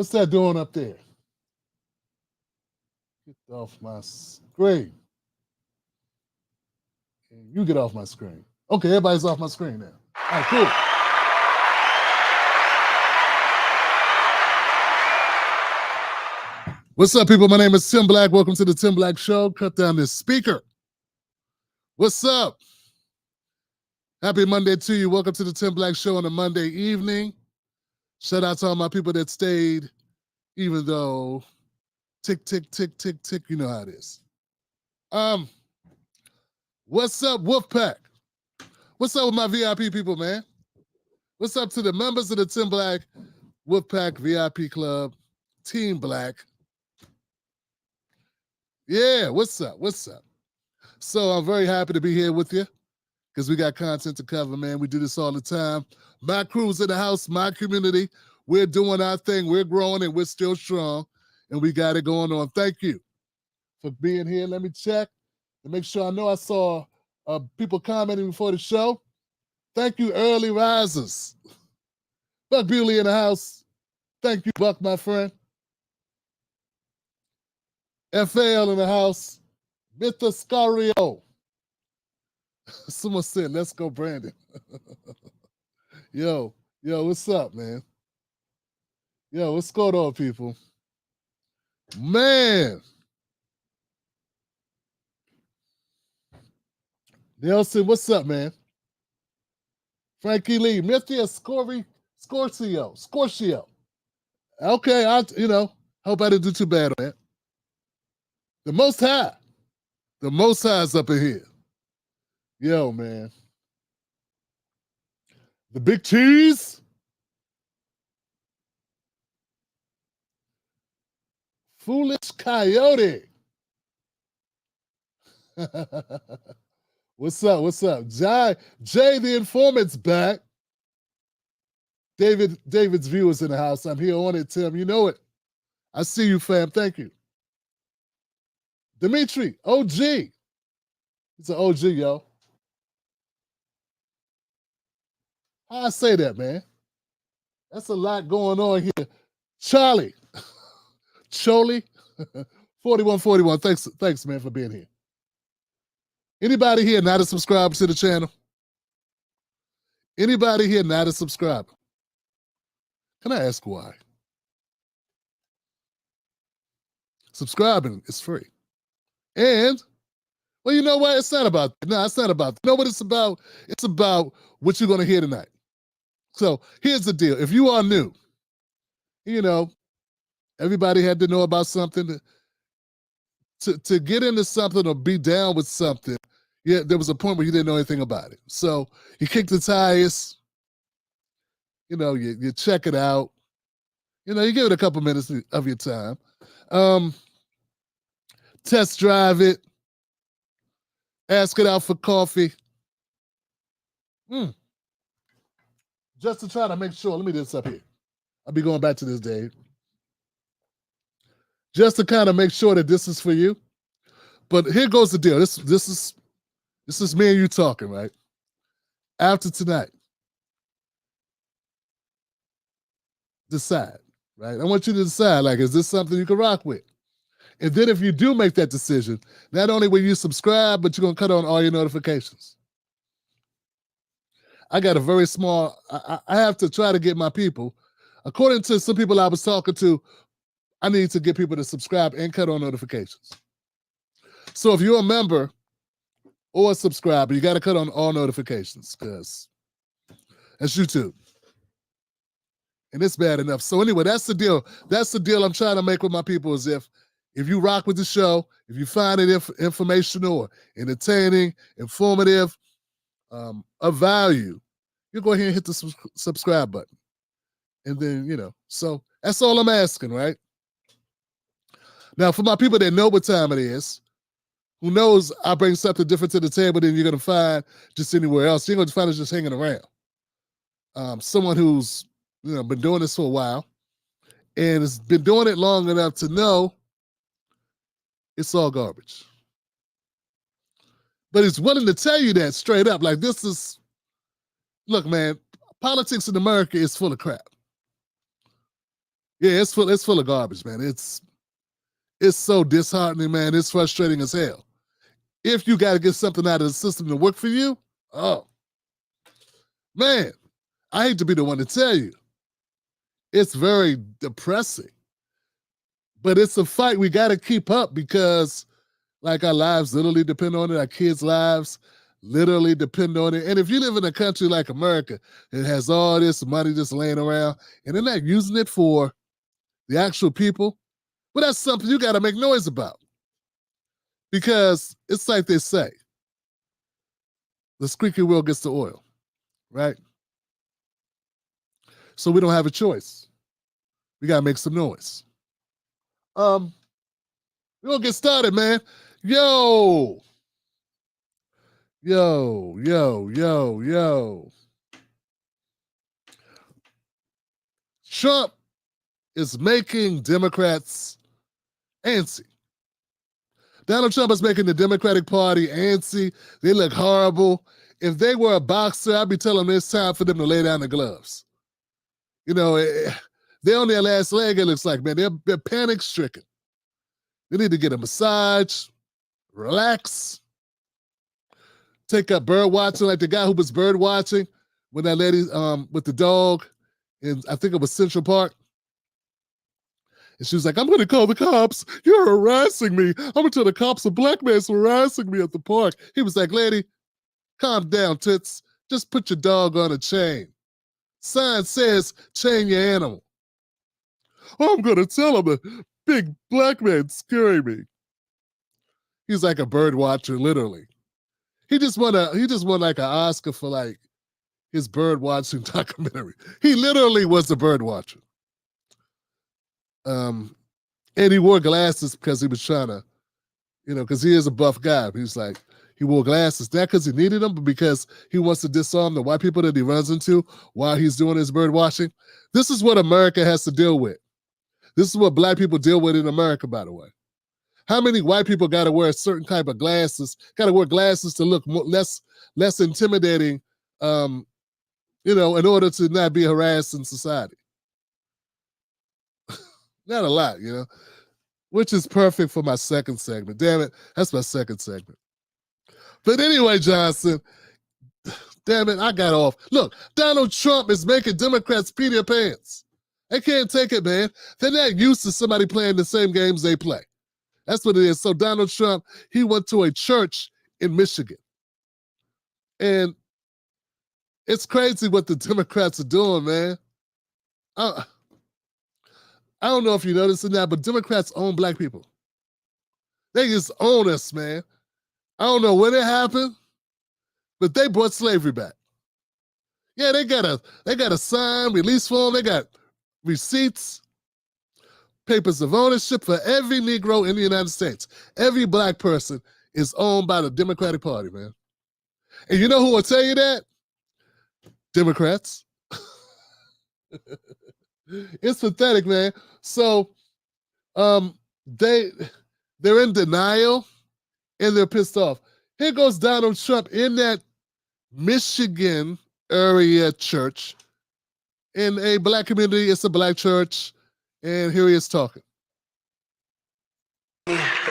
What's that doing up there? Get off my screen. You get off my screen. Okay, everybody's off my screen now. All right, cool. What's up, people? My name is Tim Black. Welcome to the Tim Black Show. Cut down this speaker. What's up? Happy Monday to you. Welcome to the Tim Black Show on a Monday evening. Shout out to all my people that stayed, even though tick, tick, tick, tick, tick, you know how it is. What's up, Wolfpack? What's up with my VIP people, man? What's up to the members of the Tim Black Wolfpack VIP Club, Team Black? Yeah, what's up? What's up? So I'm very happy to be here with you because we got content to cover, man. We do this all the time. My crew's in the house, my community. We're doing our thing. We're growing and we're still strong, and we got it going on. Thank you for being here. Let me check and make sure I know I saw people commenting before the show. Thank you, early risers. Buck Bewley in the house. Thank you, Buck, my friend. FL in the house. Mr. Scario. Someone said, let's go, Brandon. Yo, what's up, man? Yo, what's going on, people? Man. Nelson, what's up, man? Frankie Lee, Mr. Scorcio. Okay, hope I didn't do too bad on that. The Most High is up in here. Yo, man. The Big Cheese. Foolish Coyote. What's up? Jay the Informant's back. David's viewers in the house. I'm here on it, Tim. You know it. I see you, fam. Thank you. Dimitri, OG. He's an OG, yo. How I say that, man? That's a lot going on here. Charlie. Choli. 4141. Thanks, man, for being here. Anybody here not a subscriber to the channel? Anybody here not a subscriber? Can I ask why? Subscribing is free. And, well, you know what? It's not about that. No, it's not about that. You know what it's about? It's about what you're going to hear tonight. So here's the deal. If you are new, everybody had to know about something. To get into something or be down with something, yeah, there was a point where you didn't know anything about it. So you kick the tires, you check it out. You give it a couple minutes of your time. Test drive it. Ask it out for coffee. Just to try to make sure, let me do this up here. I'll be going back to this, Dave. Just to kind of make sure that this is for you. But here goes the deal. This is me and you talking, right? After tonight, decide, right? I want you to decide, like, is this something you can rock with? And then if you do make that decision, not only will you subscribe, but you're going to cut on all your notifications. I got a very small, I have to try to get my people, according to some people I was talking to, I need to get people to subscribe and cut on notifications. So if you're a member or a subscriber, you got to cut on all notifications because that's YouTube. And it's bad enough. So anyway, that's the deal. That's the deal I'm trying to make with my people is if you rock with the show, if you find it informational or entertaining, informative, of value, you go ahead and hit the subscribe button. And then, so that's all I'm asking, right? Now, for my people that know what time it is, who knows I bring something different to the table than you're going to find just anywhere else. You're going to find us just hanging around. Someone who's, been doing this for a while and has been doing it long enough to know it's all garbage. But he's willing to tell you that straight up. Like, look, man, politics in America is full of crap. Yeah, it's full of garbage, man. It's so disheartening, man. It's frustrating as hell. If you got to get something out of the system to work for you, oh, man, I hate to be the one to tell you. It's very depressing. But it's a fight we got to keep up because, like, our lives literally depend on it. Our kids' lives literally depend on it. And if you live in a country like America, it has all this money just laying around, and they're not using it for the actual people, well, that's something you got to make noise about. Because it's like they say, the squeaky wheel gets the oil, right? So we don't have a choice. We got to make some noise. We're going to get started, man. Yo. Trump is making Democrats antsy. Donald Trump is making the Democratic Party antsy. They look horrible. If they were a boxer, I'd be telling them it's time for them to lay down the gloves. You know, they're on their last leg, it looks like, man. They're panic-stricken. They need to get a massage, relax, take up bird watching, like the guy who was bird watching when that lady with the dog in, I think it was Central Park. And she was like, I'm going to call the cops. You're harassing me. I'm going to tell the cops a black man's harassing me at the park. He was like, lady, calm down, tits. Just put your dog on a chain. Sign says, chain your animal. Oh, I'm going to tell him a big black man scaring me. He's like a bird watcher, literally. He just won like an Oscar for like his bird watching documentary. He literally was a bird watcher. And he wore glasses because he was trying to, because he is a buff guy. He's like, he wore glasses, not because he needed them, but because he wants to disarm the white people that he runs into while he's doing his bird watching. This is what America has to deal with. This is what black people deal with in America, by the way. How many white people got to wear a certain type of glasses, got to wear glasses to look less intimidating, in order to not be harassed in society? Not a lot, which is perfect for my second segment. Damn it, that's my second segment. But anyway, Johnson, damn it, I got off. Look, Donald Trump is making Democrats pee their pants. They can't take it, man. They're not used to somebody playing the same games they play. That's what it is. So Donald Trump, he went to a church in Michigan. And it's crazy what the Democrats are doing, man. I don't know if you noticed it now, but Democrats own black people. They just own us, man. I don't know when it happened, but they brought slavery back. Yeah, they got a signed release form. They got receipts, papers of ownership for every Negro in the United States. Every black person is owned by the Democratic Party, man. And you know who will tell you that? Democrats. It's pathetic, man. So they're in denial and they're pissed off. Here goes Donald Trump in that Michigan area church in a black community. It's a black church, and here he is talking.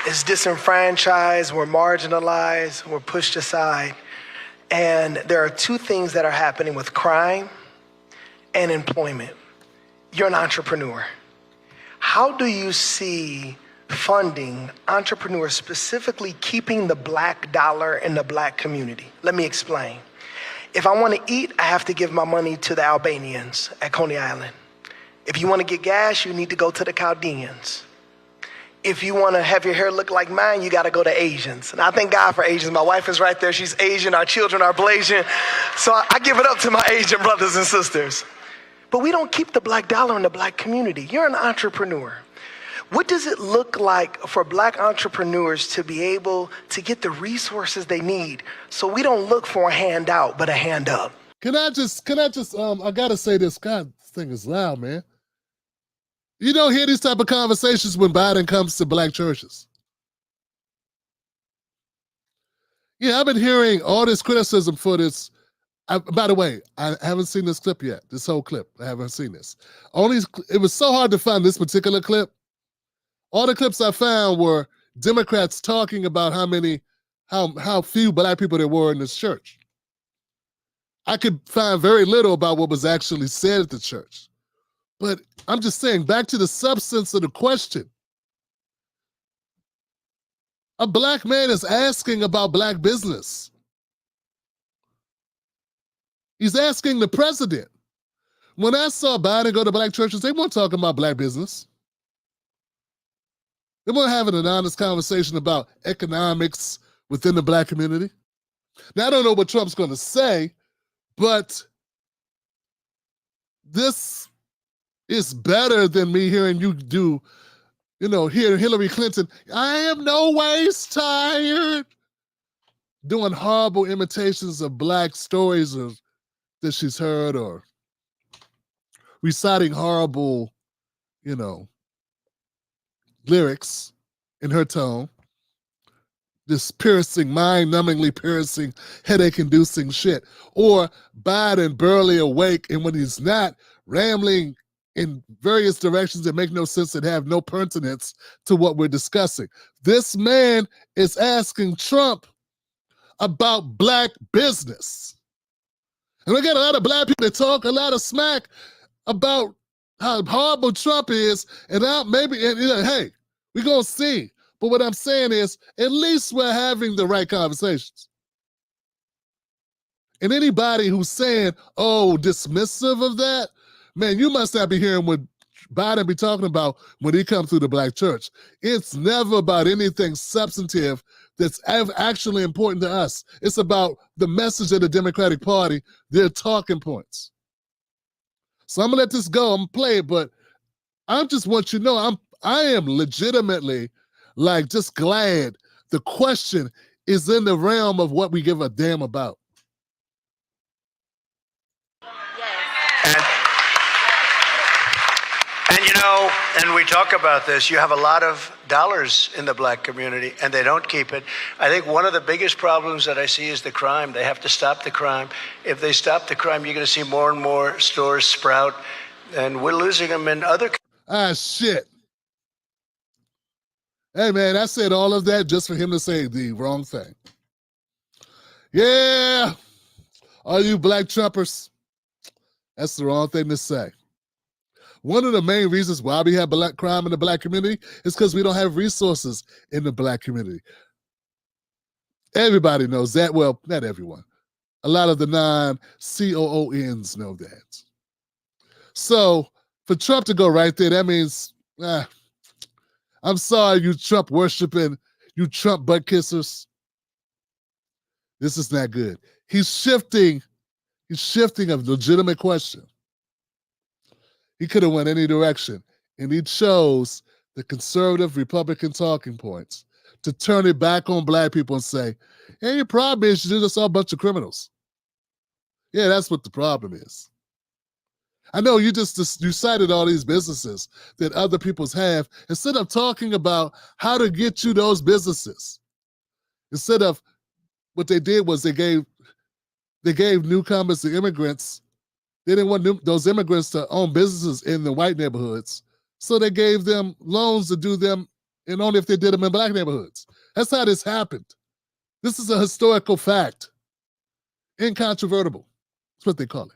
Is disenfranchised, we're marginalized, we're pushed aside. And there are two things that are happening with crime and employment. You're an entrepreneur. How do you see funding entrepreneurs, specifically keeping the black dollar in the black community? Let me explain. If I want to eat, I have to give my money to the Albanians at Coney Island. If you want to get gas, you need to go to the Chaldeans. If you want to have your hair look like mine, you got to go to Asians. And I thank God for Asians. My wife is right there. She's Asian. Our children are Blasian. So I give it up to my Asian brothers and sisters. But we don't keep the black dollar in the black community. You're an entrepreneur. What does it look like for black entrepreneurs to be able to get the resources they need so we don't look for a handout, but a hand up? I gotta say this. God, this thing is loud, man. You don't hear these type of conversations when Biden comes to black churches. Yeah, I've been hearing all this criticism for this. By the way, I haven't seen this clip yet. This whole clip, I haven't seen this. It was so hard to find this particular clip. All the clips I found were Democrats talking about how few black people there were in this church. I could find very little about what was actually said at the church. But I'm just saying, back to the substance of the question. A black man is asking about black business. He's asking the president. When I saw Biden go to black churches, they weren't talking about black business. They weren't having an honest conversation about economics within the black community. Now, I don't know what Trump's going to say, but this is better than me hearing you do, hear Hillary Clinton, I am no ways tired, doing horrible imitations of black stories that she's heard, or reciting horrible, lyrics in her tone. This piercing, mind-numbingly piercing, headache-inducing shit. Or Biden barely awake, and when he's not, rambling in various directions that make no sense and have no pertinence to what we're discussing. This man is asking Trump about black business. And we got a lot of black people that talk a lot of smack about how horrible Trump is, and hey, we're going to see. But what I'm saying is, at least we're having the right conversations. And anybody who's saying, dismissive of that, man, you must not be hearing what Biden be talking about when he comes through the black church. It's never about anything substantive that's actually important to us. It's about the message of the Democratic Party, their talking points. So I'm gonna let this go. I'm gonna play it, but I just want you to know I am legitimately just glad the question is in the realm of what we give a damn about. And we talk about this, you have a lot of dollars in the black community and they don't keep it. I think one of the biggest problems that I see is the crime. They have to stop the crime. If they stop the crime, you're going to see more and more stores sprout, and we're losing them in other. Shit. Hey, man, I said all of that just for him to say the wrong thing. Yeah, all you black Trumpers, that's the wrong thing to say. One of the main reasons why we have black crime in the black community is because we don't have resources in the black community. Everybody knows that. Well, not everyone. A lot of the non-COONs know that. So for Trump to go right there, that means, I'm sorry, you Trump worshiping, you Trump butt kissers. This is not good. He's shifting a legitimate question. He could have went any direction, and he chose the conservative Republican talking points to turn it back on black people and say, hey, your problem is you're just all a bunch of criminals. Yeah, that's what the problem is. I know you cited all these businesses that other people's have, instead of talking about how to get you those businesses. Instead of, what they did was they gave newcomers, the immigrants, they didn't want those immigrants to own businesses in the white neighborhoods. So they gave them loans to do them, and only if they did them in black neighborhoods. That's how this happened. This is a historical fact. Incontrovertible. That's what they call it.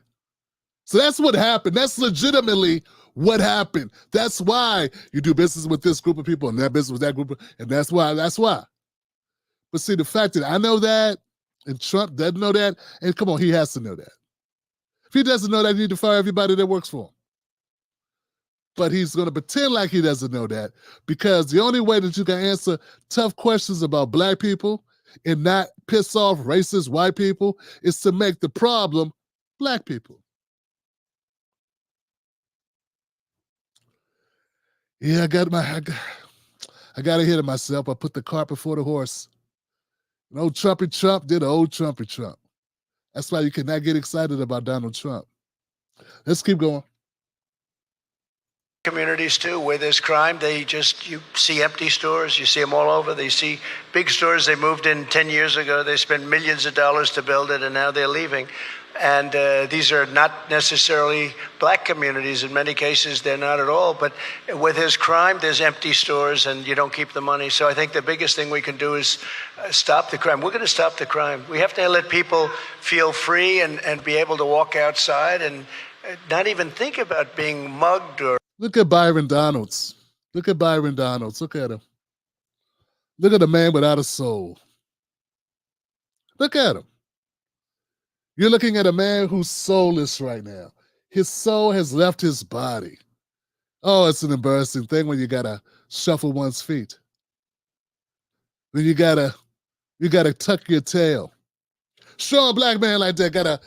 So that's what happened. That's legitimately what happened. That's why you do business with this group of people and that business with that group, and that's why. But see, the fact that I know that, and Trump doesn't know that, and come on, he has to know that. If he doesn't know that, you need to fire everybody that works for him. But he's going to pretend like he doesn't know that, because the only way that you can answer tough questions about black people and not piss off racist white people is to make the problem black people. Yeah, I got ahead of myself. I put the cart before the horse. An old Trumpy Trump did an old Trumpy Trump. That's why you cannot get excited about Donald Trump. Let's keep going. Communities too, where there's crime, you see empty stores, you see them all over. They see big stores they moved in 10 years ago. They spent millions of dollars to build it, and now they're leaving. And these are not necessarily black communities. In many cases, they're not at all. But with his crime, there's empty stores and you don't keep the money. So I think the biggest thing we can do is stop the crime. We're going to stop the crime. We have to let people feel free and be able to walk outside and not even think about being mugged or... Look at Byron Donalds. Look at Byron Donalds. Look at him. Look at the man without a soul. Look at him. You're looking at a man who's soulless right now. His soul has left his body. Oh, it's an embarrassing thing when you gotta shuffle one's feet. When you gotta tuck your tail. Show a black man like that gotta,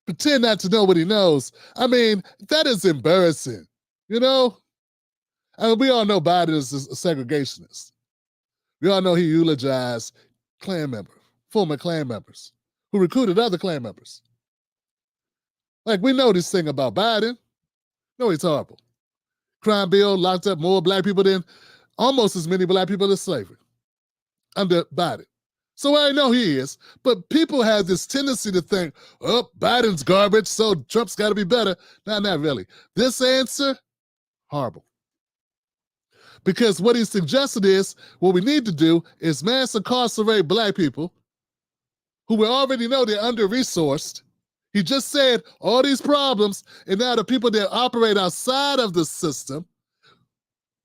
pretend not to know what he knows. I mean, that is embarrassing, I mean, we all know Biden is a segregationist. We all know he eulogized former Klan members, who recruited other Klan members. Like, we know this thing about Biden. No, he's horrible. Crime bill locked up more black people than almost as many black people as slavery under Biden. So I know he is, but people have this tendency to think, oh, Biden's garbage, so Trump's got to be better. No, not really. This answer, horrible. Because what he suggested is, what we need to do is mass incarcerate black people who we already know they're under-resourced. He just said all these problems, and now the people that operate outside of the system,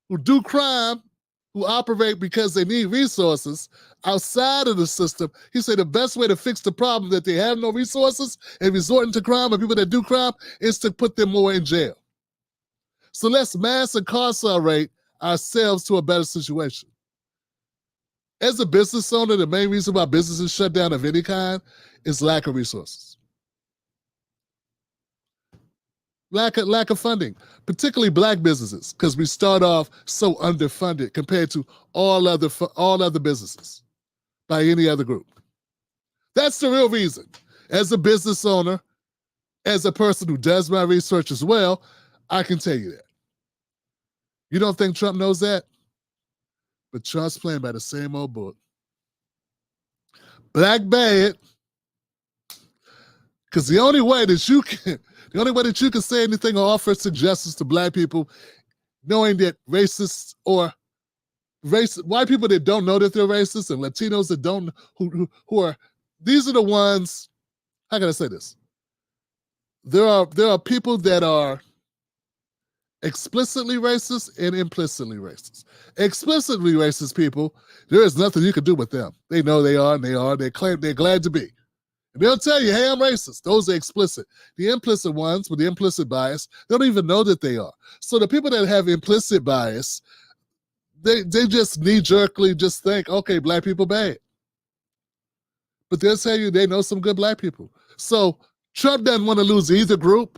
who do crime, who operate because they need resources outside of the system, he said the best way to fix the problem that they have no resources and resorting to crime, and people that do crime, is to put them more in jail. So let's mass incarcerate ourselves to a better situation. As a business owner, the main reason why businesses shut down of any kind is lack of resources. Lack of funding, particularly black businesses, because we start off so underfunded compared to all other businesses by any other group. That's the real reason. As a business owner, as a person who does my research as well, I can tell you that. You don't think Trump knows that? But Trump's playing by the same old book. Black bad, because the only way that you can say anything or offer suggestions to black people, knowing that white people that don't know that they're racist and Latinos that don't, who are, these are the ones, how can I say this? There are people that are explicitly racist and implicitly racist. Explicitly racist people, there is nothing you can do with them. They know they are, and they claim they're glad to be. And they'll tell you, hey, I'm racist. Those are explicit. The implicit ones with the implicit bias, they don't even know that they are. So the people that have implicit bias, they just knee-jerkly just think, okay, black people bad. But they'll tell you they know some good black people. So Trump doesn't want to lose either group.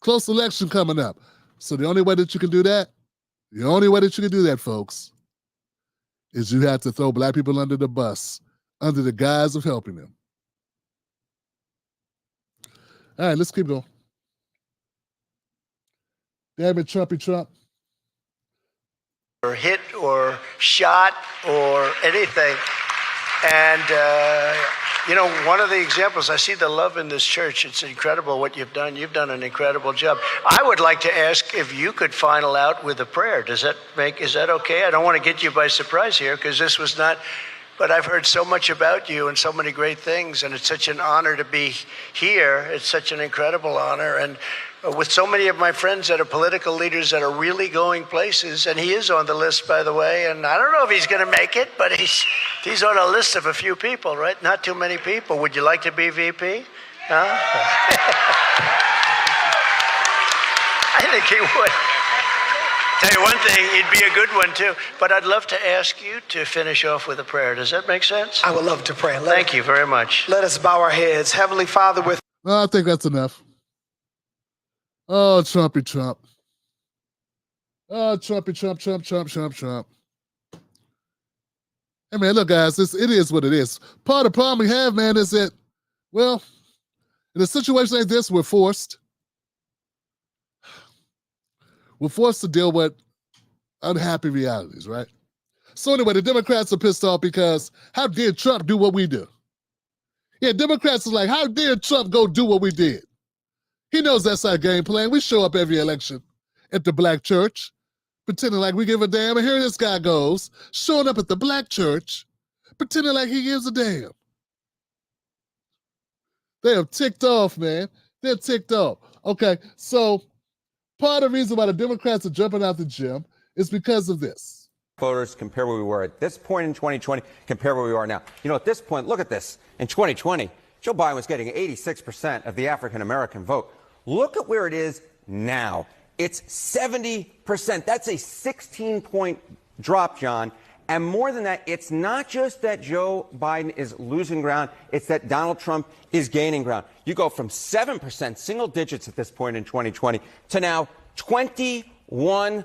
Close election coming up. So the only way that you can do that, folks, is you have to throw black people under the bus, under the guise of helping them. All right, let's keep going. Damn it, Trumpy Trump. Or hit or shot or anything. And, one of the examples, I see the love in this church. It's incredible what you've done. You've done an incredible job. I would like to ask if you could final out with a prayer. Is that okay? I don't want to get you by surprise here because this was not, but I've heard so much about you and so many great things, and it's such an honor to be here. It's such an incredible honor. And with so many of my friends that are political leaders that are really going places, and he is on the list, by the way, and I don't know if he's going to make it, but he's on a list of a few people, right? Not too many people. Would you like to be VP? Huh? I think he would. Tell you one thing, he'd be a good one too. But I'd love to ask you to finish off with a prayer. Does that make sense? I would love to pray. Thank you very much. Let us bow our heads. Heavenly Father, with... I think that's enough. Oh, Trumpy Trump. Oh, Trumpy Trump. Hey, man, look, guys, it is what it is. Part of the problem we have, man, is that, well, in a situation like this, we're forced to deal with unhappy realities, right? So anyway, the Democrats are pissed off because how dare Trump do what we do? Yeah, Democrats are like, how dare Trump go do what we did? He knows that's our game plan. We show up every election at the black church, pretending like we give a damn. And here this guy goes, showing up at the black church, pretending like he gives a damn. They have ticked off, man. They're ticked off. Okay, so part of the reason why the Democrats are jumping out the gym is because of this. Voters, compare where we were at this point in 2020, compare where we are now. You know, at this point, look at this. In 2020, Joe Biden was getting 86% of the African-American vote. Look at where it is now. It's 70%. That's a 16-point drop, John. And more than that, it's not just that Joe Biden is losing ground, it's that Donald Trump is gaining ground. You go from 7%, single digits at this point in 2020, to now 21%.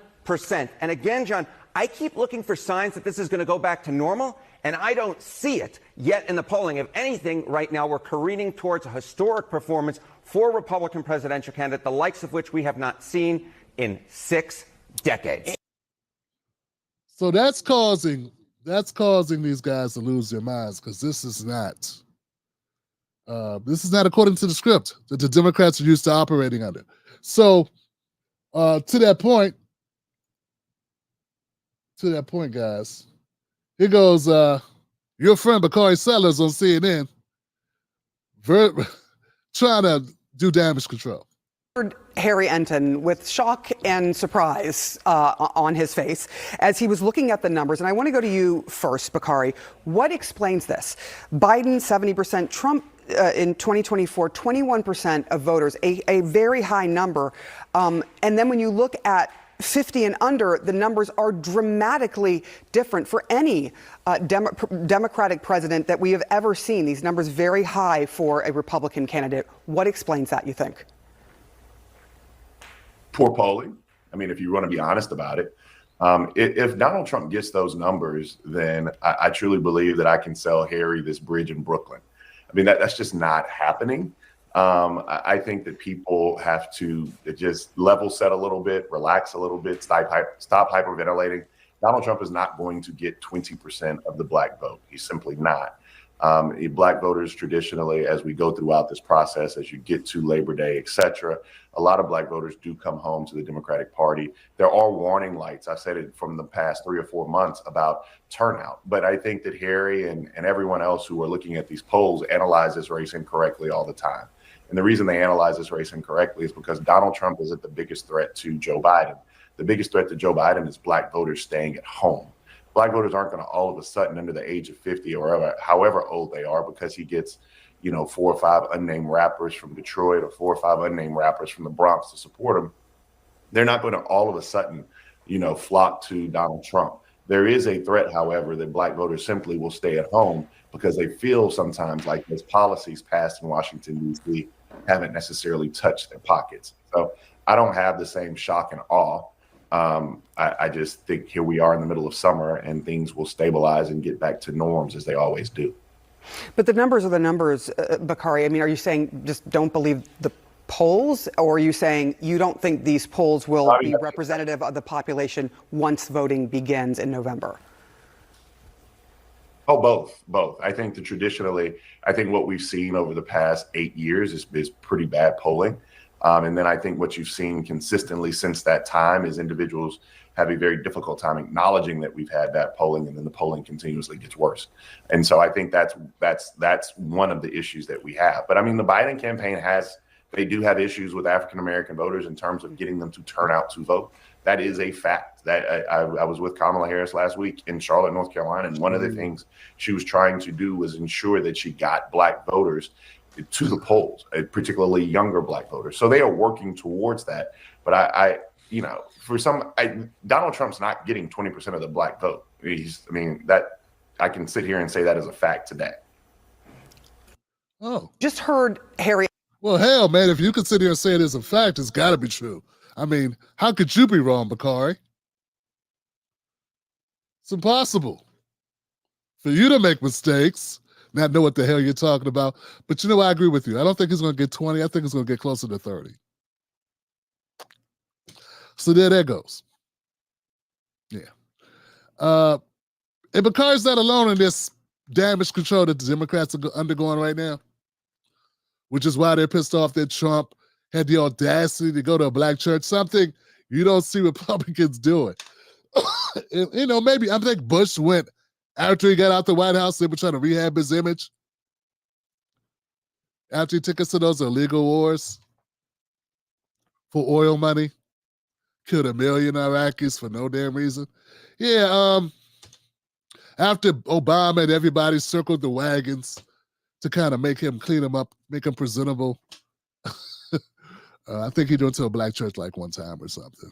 And again, John, I keep looking for signs that this is going to go back to normal, and I don't see it yet in the polling. If anything, right now we're careening towards a historic performance for a Republican presidential candidate, the likes of which we have not seen in 6 decades. So that's causing these guys to lose their minds, because this is not according to the script that the Democrats are used to operating under. So to that point, guys, here goes your friend Bakari Sellers on CNN trying to do damage control. Harry Enton with shock and surprise on his face as he was looking at the numbers. And I want to go to you first, Bakari. What explains this? Biden, 70%, Trump in 2024, 21% of voters, a very high number. And then when you look at 50 and under, the numbers are dramatically different for any Democratic president that we have ever seen. These numbers very high for a Republican candidate. What explains that, you think? Poor polling. I mean, if you want to be honest about it, if Donald Trump gets those numbers, then I truly believe that I can sell Harry this bridge in Brooklyn. I mean, that's just not happening. I think that people have to just level set a little bit, relax a little bit, stop hyperventilating. Donald Trump is not going to get 20% of the black vote. He's simply not. Black voters traditionally, as we go throughout this process, as you get to Labor Day, et cetera, a lot of black voters do come home to the Democratic Party. There are warning lights. I've said it from the past 3 or 4 months about turnout. But I think that Harry and everyone else who are looking at these polls analyze this race incorrectly all the time. And the reason they analyze this race incorrectly is because Donald Trump isn't the biggest threat to Joe Biden. The biggest threat to Joe Biden is black voters staying at home. Black voters aren't going to all of a sudden under the age of 50 or however old they are, because he gets, 4 or 5 unnamed rappers from Detroit or 4 or 5 unnamed rappers from the Bronx to support him. They're not going to all of a sudden, flock to Donald Trump. There is a threat, however, that black voters simply will stay at home because they feel sometimes like those policies passed in Washington, D.C. haven't necessarily touched their pockets. So I don't have the same shock and awe. I just think here we are in the middle of summer and things will stabilize and get back to norms as they always do. But the numbers are the numbers, Bakari. I mean, are you saying just don't believe the polls, or are you saying you don't think these polls will be representative of the population once voting begins in November? Oh, both. I think that traditionally, what we've seen over the past 8 years is pretty bad polling. And then I think what you've seen consistently since that time is individuals have a very difficult time acknowledging that we've had bad polling, and then the polling continuously gets worse. And so I think that's one of the issues that we have. But I mean, the Biden campaign they do have issues with African-American voters in terms of getting them to turn out to vote. That is a fact. That I was with Kamala Harris last week in Charlotte, North Carolina, and one of the things she was trying to do was ensure that she got black voters to the polls, particularly younger black voters. So they are working towards that. But Donald Trump's not getting 20% of the black vote. I can sit here and say that as a fact today. Oh, just heard Harry. Well, hell, man, if you can sit here and say it as a fact, it's got to be true. I mean, how could you be wrong, Bakari? It's impossible for you to make mistakes, not know what the hell you're talking about. But I agree with you. I don't think he's going to get 20. I think he's going to get closer to 30. So there that goes. Yeah. And Bakari's not alone in this damage control that the Democrats are undergoing right now, which is why they're pissed off that Trump had the audacity to go to a black church, something you don't see Republicans doing. You know, maybe I think Bush went after he got out the White House, they were trying to rehab his image. After he took us to those illegal wars for oil money, killed 1 million Iraqis for no damn reason. Yeah, after Obama and everybody circled the wagons to kind of make him clean him up, make him presentable. I think he went to a black church like one time or something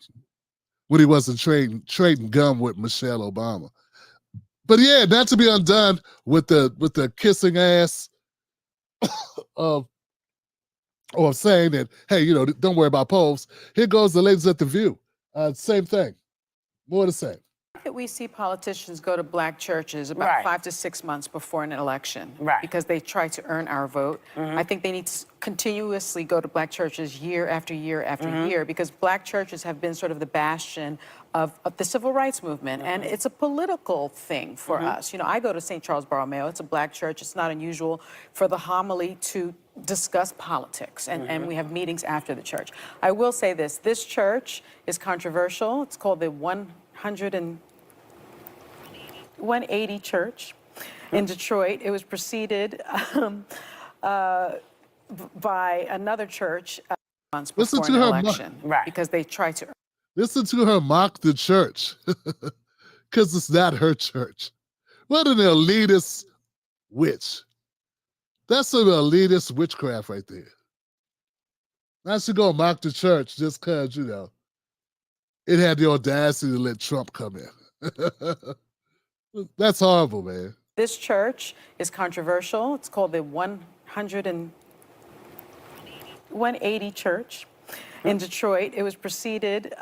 when he wasn't trading gum with Michelle Obama. But yeah, not to be undone with the kissing ass of saying that, hey, you know, don't worry about polls. Here goes the ladies at The View. Same thing, more the same. That we see politicians go to black churches about 5 to 6 months before an election because they try to earn our vote. I think they need to continuously go to black churches year after year after year because black churches have been sort of the bastion of the civil rights movement, and it's a political thing for us. You know, I go to St. Charles Borromeo. It's a black church. It's not unusual for the homily to discuss politics, and we have meetings after the church. I will say this church is controversial. It's called the 180 Church in Detroit. It was preceded by another church months before an election because they tried to. Listen to her mock the church because it's not her church. What an elitist witch. That's some elitist witchcraft right there. Now she go mock the church just because, you know, it had the audacity to let Trump come in. That's horrible, man. This church is controversial. It's called the 180 Church in Detroit. It was preceded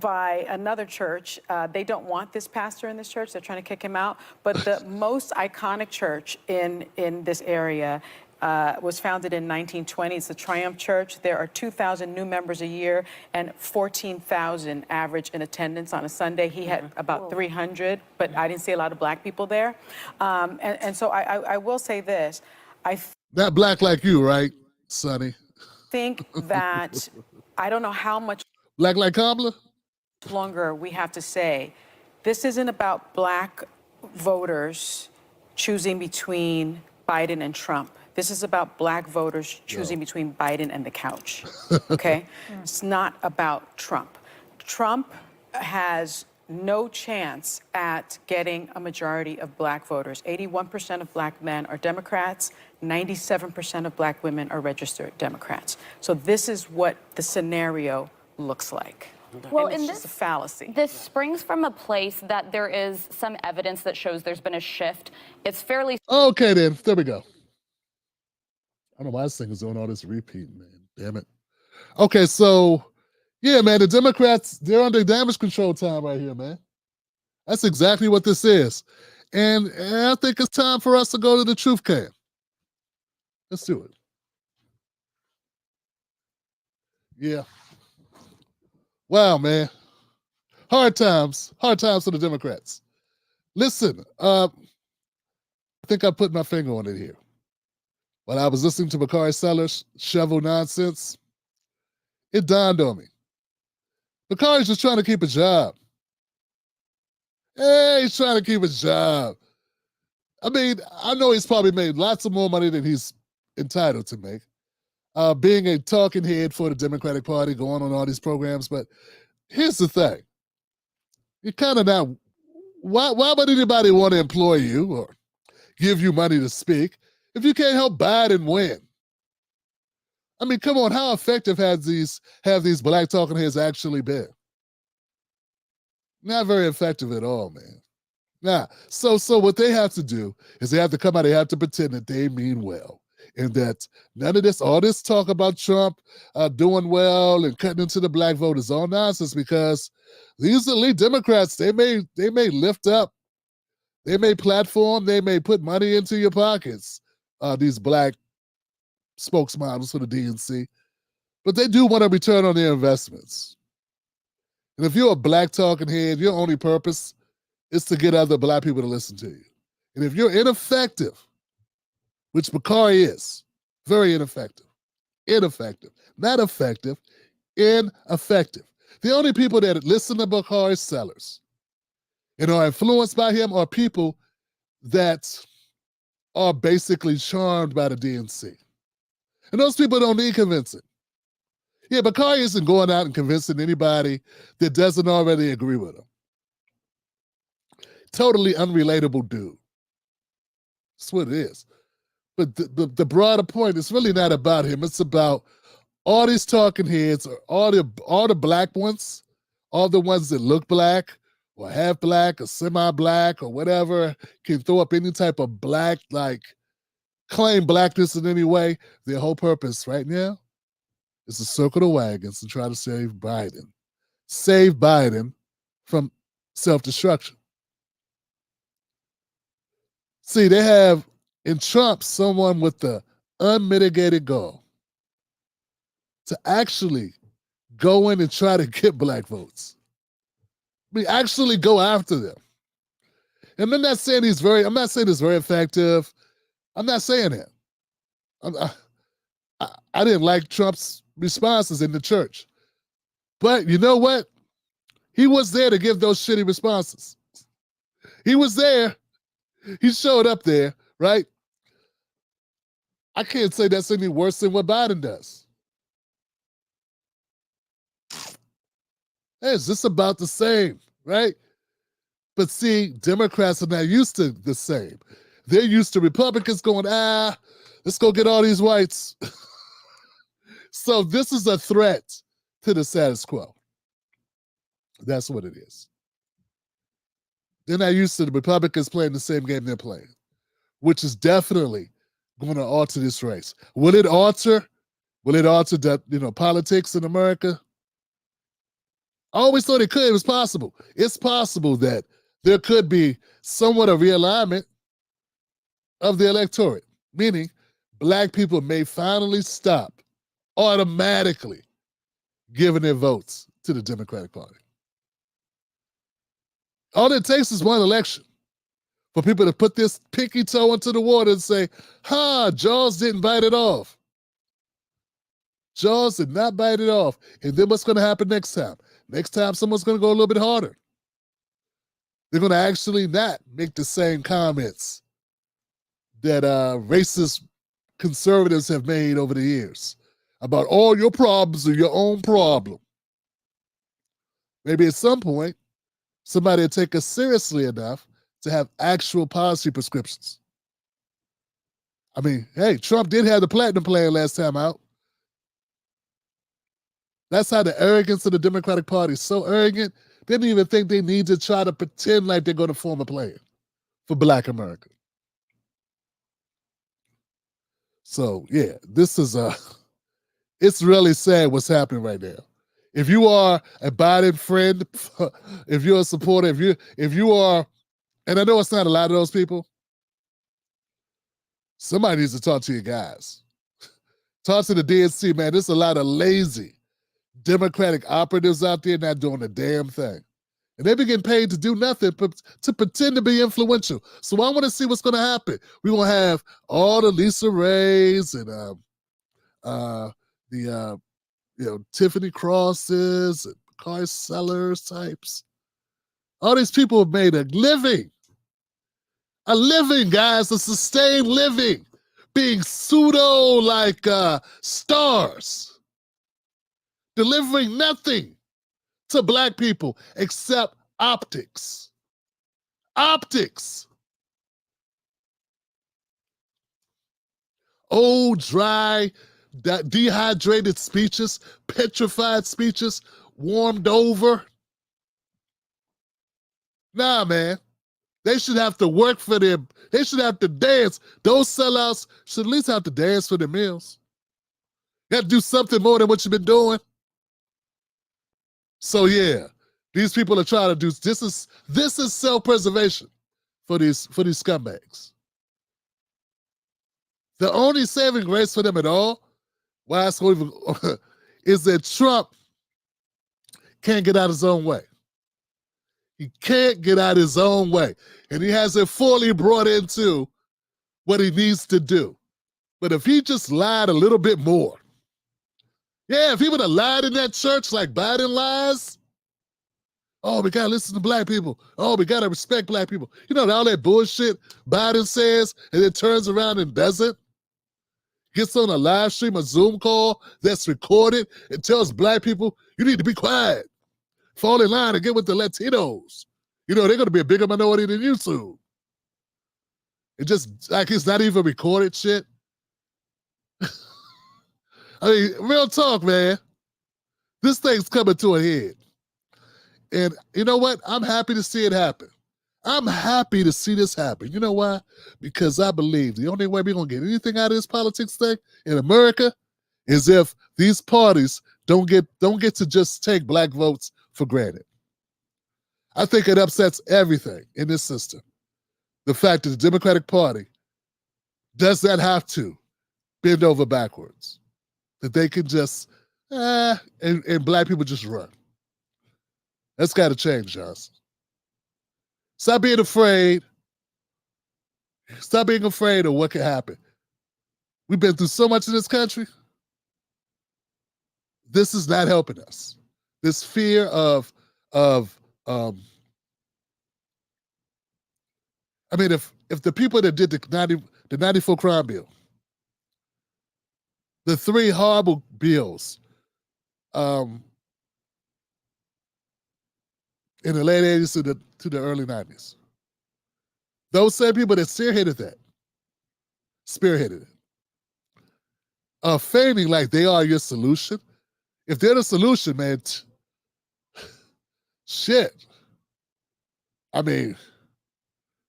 by another church. They don't want this pastor in this church. They're trying to kick him out. But the most iconic church in this area was founded in 1920. It's the Triumph Church. There are 2,000 new members a year and 14,000 average in attendance on a Sunday. He had about 300, but I didn't see a lot of black people there. And so I will say this. Not black like you, right, Sonny? Think that I don't know how much black like Kamala longer we have to say this isn't about black voters choosing between Biden and Trump. This is about black voters choosing between Biden and the couch, okay? It's not about Trump. Trump has no chance at getting a majority of black voters. 81% of black men are Democrats. 97% of black women are registered Democrats. So this is what the scenario looks like. Well, and it's just a fallacy. This springs from a place that there is some evidence that shows there's been a shift. It's fairly... Okay, then. There we go. I don't know why this thing is doing all this repeating, man. Damn it. Okay, so, yeah, man, the Democrats, they're under damage control time right here, man. That's exactly what this is. And I think it's time for us to go to the truth cam. Let's do it. Yeah. Wow, man. Hard times for the Democrats. Listen, I think I put my finger on it here. When I was listening to Bakari Sellers shovel nonsense, it dawned on me. Bakari's just trying to keep a job. Hey, he's trying to keep a job. I mean, I know he's probably made lots of more money than he's entitled to make. Being a talking head for the Democratic Party, going on all these programs. But here's the thing. You're kind of not, why would anybody want to employ you or give you money to speak if you can't help Biden win? I mean, come on, how effective have these black talking heads actually been? Not very effective at all, man. Nah, so what they have to do is they have to come out, they have to pretend that they mean well. And that none of this, all this talk about Trump doing well and cutting into the black vote is all nonsense because these elite Democrats, they may lift up, they may platform, they may put money into your pockets, these black spokesmodels for the DNC, but they do want a return on their investments. And if you're a black talking head, your only purpose is to get other black people to listen to you. And if you're ineffective, which Bakari is, very ineffective, not effective, ineffective. The only people that listen to Bakari's sellers and are influenced by him are people that are basically charmed by the DNC. And those people don't need convincing. Yeah, Bakari isn't going out and convincing anybody that doesn't already agree with him. Totally unrelatable dude. That's what it is. But the broader point is really not about him. It's about all these talking heads, all the black ones, all the ones that look black or half black or semi-black or whatever, can throw up any type of black, like claim blackness in any way. Their whole purpose right now is to circle the wagons and try to save Biden. Save Biden from self-destruction. See, they have in Trump someone with the unmitigated goal to actually go in and try to get black votes. I mean, actually go after them. And I'm not saying it's very effective. I'm not saying that. I didn't like Trump's responses in the church. But you know what? He was there to give those shitty responses. He was there. He showed up there, right? I can't say that's any worse than what Biden does. Hey, it's just about the same, right? But see, Democrats are not used to the same. They're used to Republicans going, let's go get all these whites. So this is a threat to the status quo. That's what it is. They're not used to the Republicans playing the same game they're playing, which is definitely going to alter this race. Will it alter that, politics in America? I always thought it could. It was possible. It's possible that there could be somewhat of realignment of the electorate, meaning black people may finally stop automatically giving their votes to the Democratic Party. All it takes is one election for people to put this pinky toe into the water and say, Jaws didn't bite it off. Jaws did not bite it off. And then what's going to happen next time? Next time, someone's going to go a little bit harder. They're going to actually not make the same comments that racist conservatives have made over the years about all your problems are your own problem. Maybe at some point, somebody will take us seriously enough to have actual policy prescriptions. I mean, hey, Trump did have the platinum plan last time out. That's how the arrogance of the Democratic Party is so arrogant, they don't even think they need to try to pretend like they're going to form a plan for Black America. So, yeah, this is it's really sad what's happening right now. If you are a Biden friend, if you're a supporter, if you are, and I know it's not a lot of those people, somebody needs to talk to you guys. Talk to the DNC, man. There's a lot of lazy Democratic operatives out there not doing a damn thing. And they've been getting paid to do nothing but to pretend to be influential. So I want to see what's going to happen. We're going to have all the Lisa Rays and Tiffany Crosses and Car Sellers types. All these people have made a living, guys, a sustained living, being pseudo like stars, delivering nothing to Black people except optics. Optics. Old, dry, dehydrated speeches, petrified speeches, warmed over. Nah, man. They should have to work for them. They should have to dance. Those sellouts should at least have to dance for their meals. You have to do something more than what you've been doing. So yeah, these people are trying to do this is self-preservation for these scumbags. The only saving grace for them at all, why it's going is that Trump can't get out his own way. He can't get out his own way. And he hasn't fully brought into what he needs to do. But if he just lied a little bit more, yeah, if he would have lied in that church like Biden lies, oh, we got to listen to black people. Oh, we got to respect black people. You know, all that bullshit Biden says and then turns around and does it. Gets on a live stream, a Zoom call that's recorded and tells black people, you need to be quiet. Fall in line and get with the Latinos. You know, they're going to be a bigger minority than you soon. It just, like, it's not even recorded shit. I mean, real talk, man. This thing's coming to a head. And you know what? I'm happy to see it happen. I'm happy to see this happen. You know why? Because I believe the only way we're going to get anything out of this politics thing in America is if these parties don't get to just take black votes for granted. I think it upsets everything in this system. The fact that the Democratic Party does not have to bend over backwards. That they can just, and black people just run. That's got to change, Johnson. Stop being afraid. Stop being afraid of what could happen. We've been through so much in this country. This is not helping us. This fear of I mean, if the people that did the 94 crime bill, the three horrible bills in the late 80s to the early 90s, those same people that spearheaded it, feigning like they are your solution. If they're the solution, man, shit. I mean,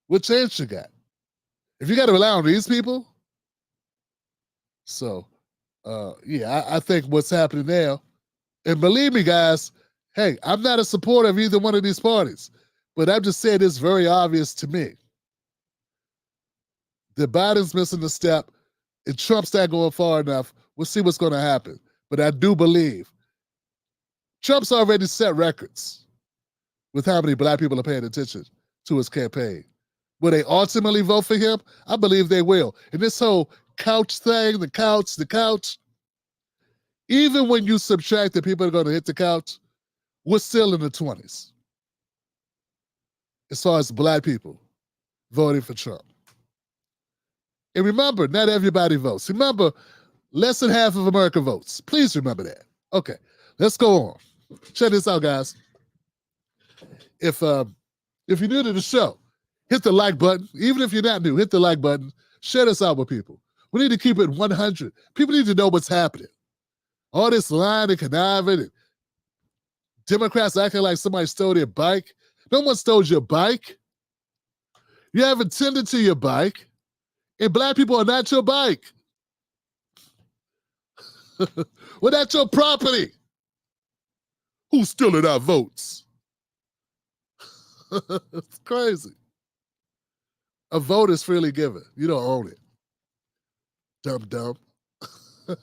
what chance you got? If you got to rely on these people, so yeah, I think what's happening now, and believe me, guys, hey, I'm not a supporter of either one of these parties, but I'm just saying it's very obvious to me that Biden's missing the step and Trump's not going far enough. We'll see what's going to happen. But I do believe Trump's already set records with how many black people are paying attention to his campaign. Will they ultimately vote for him? I believe they will. And this whole couch thing, the couch, even when you subtract the people that are going to hit the couch, we're still in the 20s as far as black people voting for Trump. And remember, not everybody votes. Remember, less than half of America votes. Please remember that. Okay, let's go on. Check this out, guys. If you're new to the show, hit the like button. Even if you're not new, hit the like button. Share this out with people. We need to keep it 100. People need to know what's happening. All this lying and conniving and Democrats acting like somebody stole their bike. No one stole your bike. You haven't tended to your bike, and black people are not your bike. Well, that's your property. Who's stealing our votes? It's crazy. A vote is freely given. You don't own it. Dumb.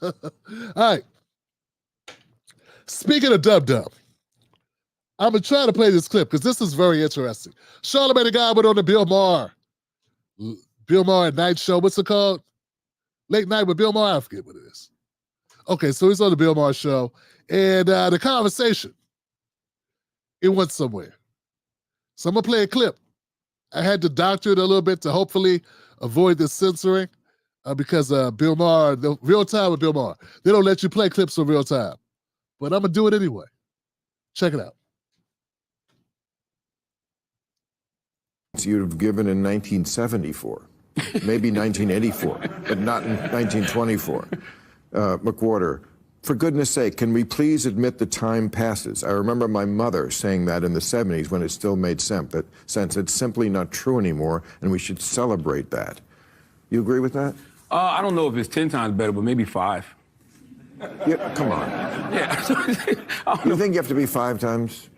All right. Speaking of dumb, I'm going to try to play this clip because this is very interesting. Charlamagne the guy went on the Bill Maher at night show. What's it called? Late Night with Bill Maher. I forget what it is. Okay, so he's on the Bill Maher show. And the conversation, it went somewhere. So I'm going to play a clip. I had to doctor it a little bit to hopefully avoid the censoring because Bill Maher, the Real Time with Bill Maher, they don't let you play clips on Real Time. But I'm going to do it anyway. Check it out. You'd have given in 1974, maybe 1984, but not in 1924. McWhorter, for goodness sake, can we please admit the time passes? I remember my mother saying that in the 70s when it still made sense. It's simply not true anymore, and we should celebrate that. You agree with that? I don't know if it's 10 times better, but maybe 5. Yeah, come on. Yeah. You think you have to be 5 times?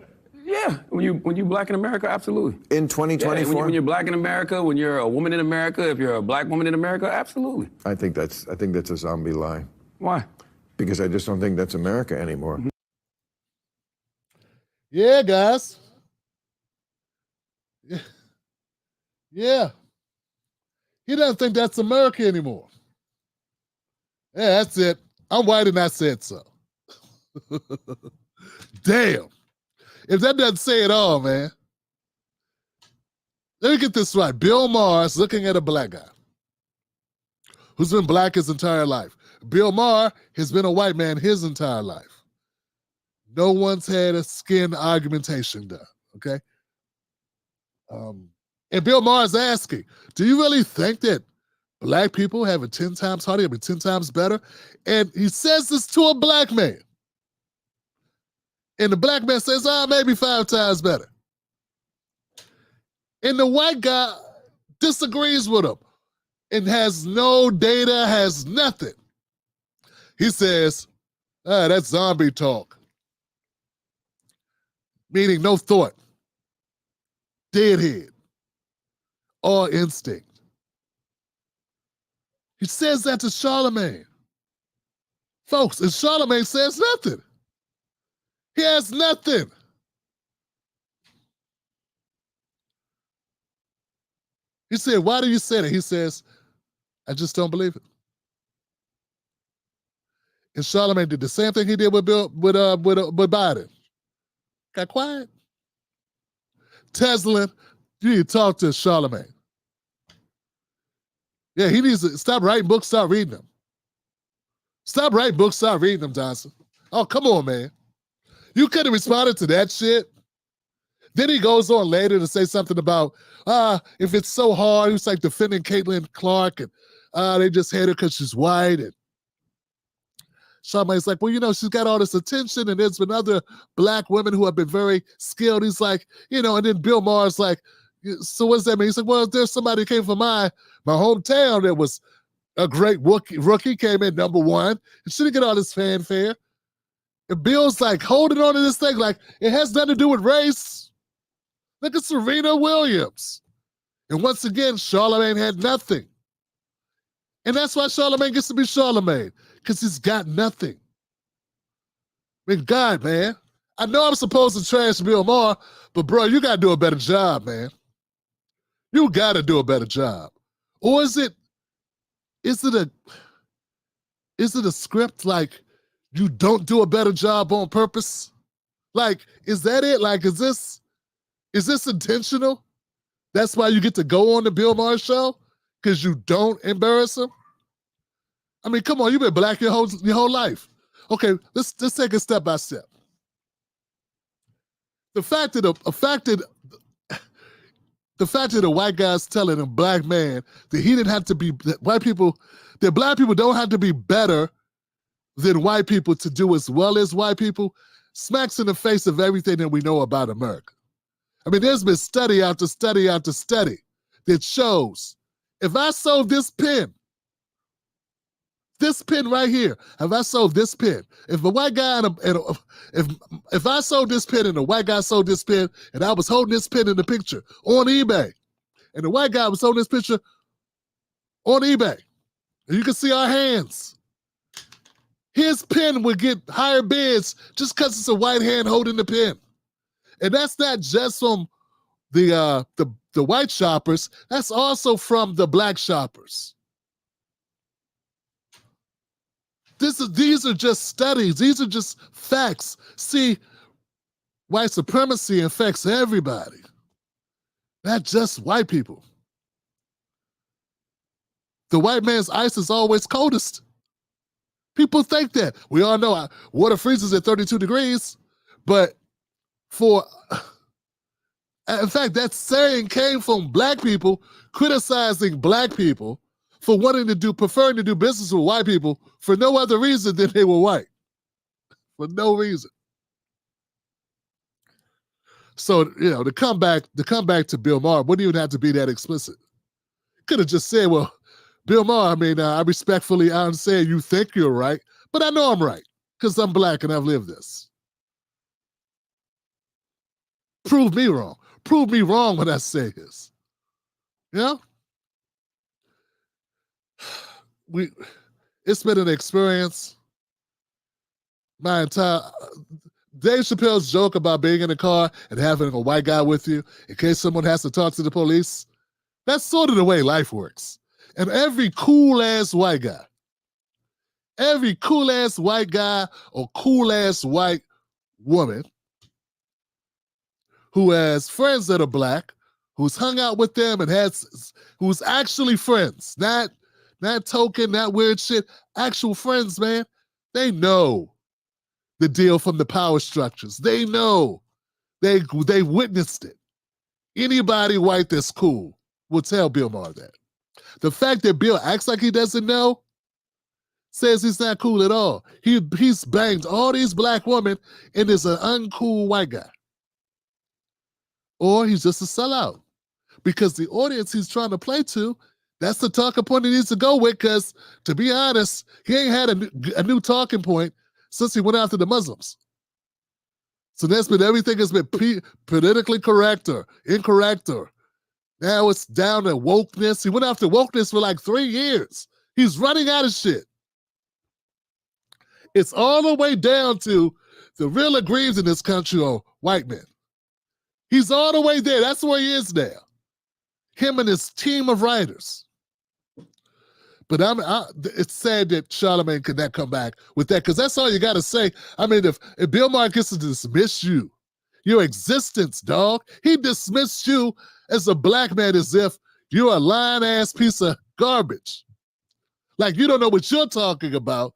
Yeah, when you black in America, absolutely. In 2024? Yeah, when you're black in America, when you're a woman in America, if you're a black woman in America, absolutely. I think that's a zombie lie. Why? Because I just don't think that's America anymore. Yeah, guys. Yeah. He doesn't think that's America anymore. Yeah, that's it. I'm white and I said so. Damn. If that doesn't say it all, man. Let me get this right. Bill Maher is looking at a black guy who's been black his entire life. Bill Maher has been a white man his entire life. No one's had a skin argumentation done, okay? And Bill Maher is asking, do you really think that black people have it 10 times harder, 10 times better? And he says this to a black man. And the black man says, maybe 5 times better. And the white guy disagrees with him and has no data, has nothing. He says, that's zombie talk. Meaning no thought, deadhead, or instinct. He says that to Charlamagne. Folks, and Charlamagne says nothing. He has nothing. He said, why do you say that? He says, I just don't believe it. And Charlamagne did the same thing he did with Biden. Got quiet. Teslin, you need to talk to Charlamagne. Yeah, he needs to stop writing books, start reading them. Stop writing books, start reading them, Johnson. Oh, come on, man. You could have responded to that shit. Then he goes on later to say something about, if it's so hard, he was like defending Caitlin Clark, and they just hate her because she's white. And Charlamagne's like, well, she's got all this attention, and there's been other black women who have been very skilled. He's like, and then Bill Maher's like, so what does that mean? He's like, well, there's somebody who came from my hometown that was a great rookie, came in number 1, and she didn't get all this fanfare. And Bill's like holding on to this thing like it has nothing to do with race. Look at Serena Williams. And once again, Charlamagne had nothing. And that's why Charlamagne gets to be Charlamagne, because he's got nothing. I mean, God, man. I know I'm supposed to trash Bill Maher, but bro, you got to do a better job, man. You got to do a better job. Or is it a script like you don't do a better job on purpose? Like, is that it? Like, is this intentional? That's why you get to go on the Bill Maher show? Because you don't embarrass him? I mean, come on, you've been black your whole life. Okay, let's take it step by step. The fact that a white guy's telling a black man that he didn't have to be that black people don't have to be better than white people to do as well as white people smacks in the face of everything that we know about America. I mean, there's been study after study after study that shows if I sold this pen right here, if I sold this pen, if a white guy if I sold this pen and a white guy sold this pen and I was holding this pen in the picture on eBay, and the white guy was holding this picture on eBay, and you can see our hands, his pen would get higher bids just because it's a white hand holding the pen. And that's not just from the white shoppers, that's also from the black shoppers. These are just studies. These are just facts. See, white supremacy affects everybody, not just white people. The white man's ice is always coldest. People think that. We all know water freezes at 32 degrees, but in fact, that saying came from black people criticizing black people for preferring to do business with white people for no other reason than they were white. For no reason. So, to come back to Bill Maher, wouldn't even have to be that explicit. Could have just said, well, Bill Maher, I mean, I respectfully, I'm saying you think you're right, but I know I'm right because I'm black and I've lived this. Prove me wrong. Prove me wrong when I say this. It's been an experience. Dave Chappelle's joke about being in a car and having a white guy with you in case someone has to talk to the police, that's sort of the way life works. And every cool-ass white guy or cool-ass white woman who has friends that are black, who's hung out with them and who's actually friends, not token, not weird shit, actual friends, man, they know the deal from the power structures. They know. They witnessed it. Anybody white that's cool will tell Bill Maher that. The fact that Bill acts like he doesn't know says he's not cool at all. He's banged all these black women and is an uncool white guy. Or he's just a sellout. Because the audience he's trying to play to, that's the talking point he needs to go with, because to be honest, he ain't had a new talking point since he went after the Muslims. So that's been, everything has been politically correct or incorrect, or now it's down to wokeness. He went after wokeness for like 3 years. He's running out of shit. It's all the way down to the real aggrieved in this country are white men. He's all the way there. That's where he is now. Him and his team of writers. But it's sad that Charlamagne could not come back with that, because that's all you got to say. I mean, if Bill Maher gets to dismiss you, your existence, dog, he dismissed you as a black man as if you're a lying-ass piece of garbage. Like you don't know what you're talking about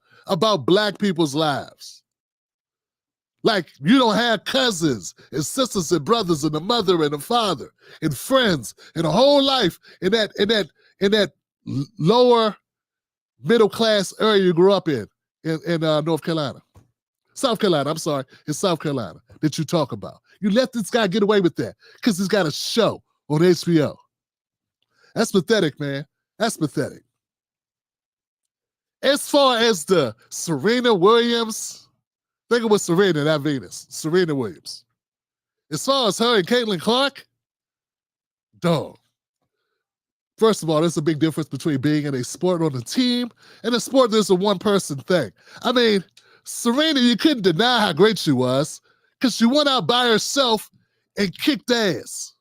black people's lives. Like you don't have cousins and sisters and brothers and a mother and a father and friends and a whole life in that lower middle class area you grew up in North Carolina. South Carolina, I'm sorry, in South Carolina that you talk about. You let this guy get away with that because he's got a show on HBO. That's pathetic, man. That's pathetic. As far as the Serena Williams, think it was Serena, not Venus. Serena Williams. As far as her and Caitlin Clark, dog. First of all, there's a big difference between being in a sport on a team and a sport that's a one-person thing. I mean, Serena, you couldn't deny how great she was because she went out by herself and kicked ass.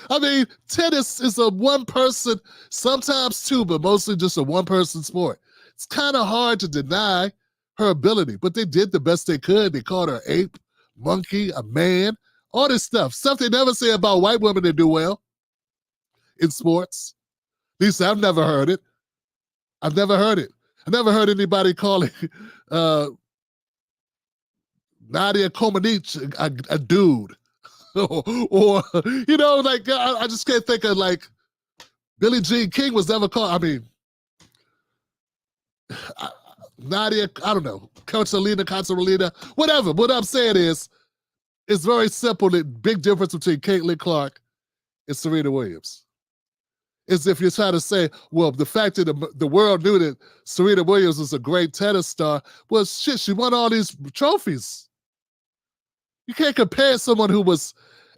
I mean, tennis is a one-person, sometimes two, but mostly just a one-person sport. It's kind of hard to deny her ability, but they did the best they could. They called her ape, monkey, a man, all this stuff they never say about white women that do well in sports. At least I've never heard it. I never heard anybody calling Nadia Comaneci a dude. or you know, like, I just can't think of, like, Billie Jean King was never called, I mean, Nadia, I don't know, Consolina, whatever. What I'm saying is, it's very simple. The big difference between Caitlin Clark and Serena Williams is if you're trying to say, well, the fact that the world knew that Serena Williams was a great tennis star, well, shit, she won all these trophies. You can't compare someone who was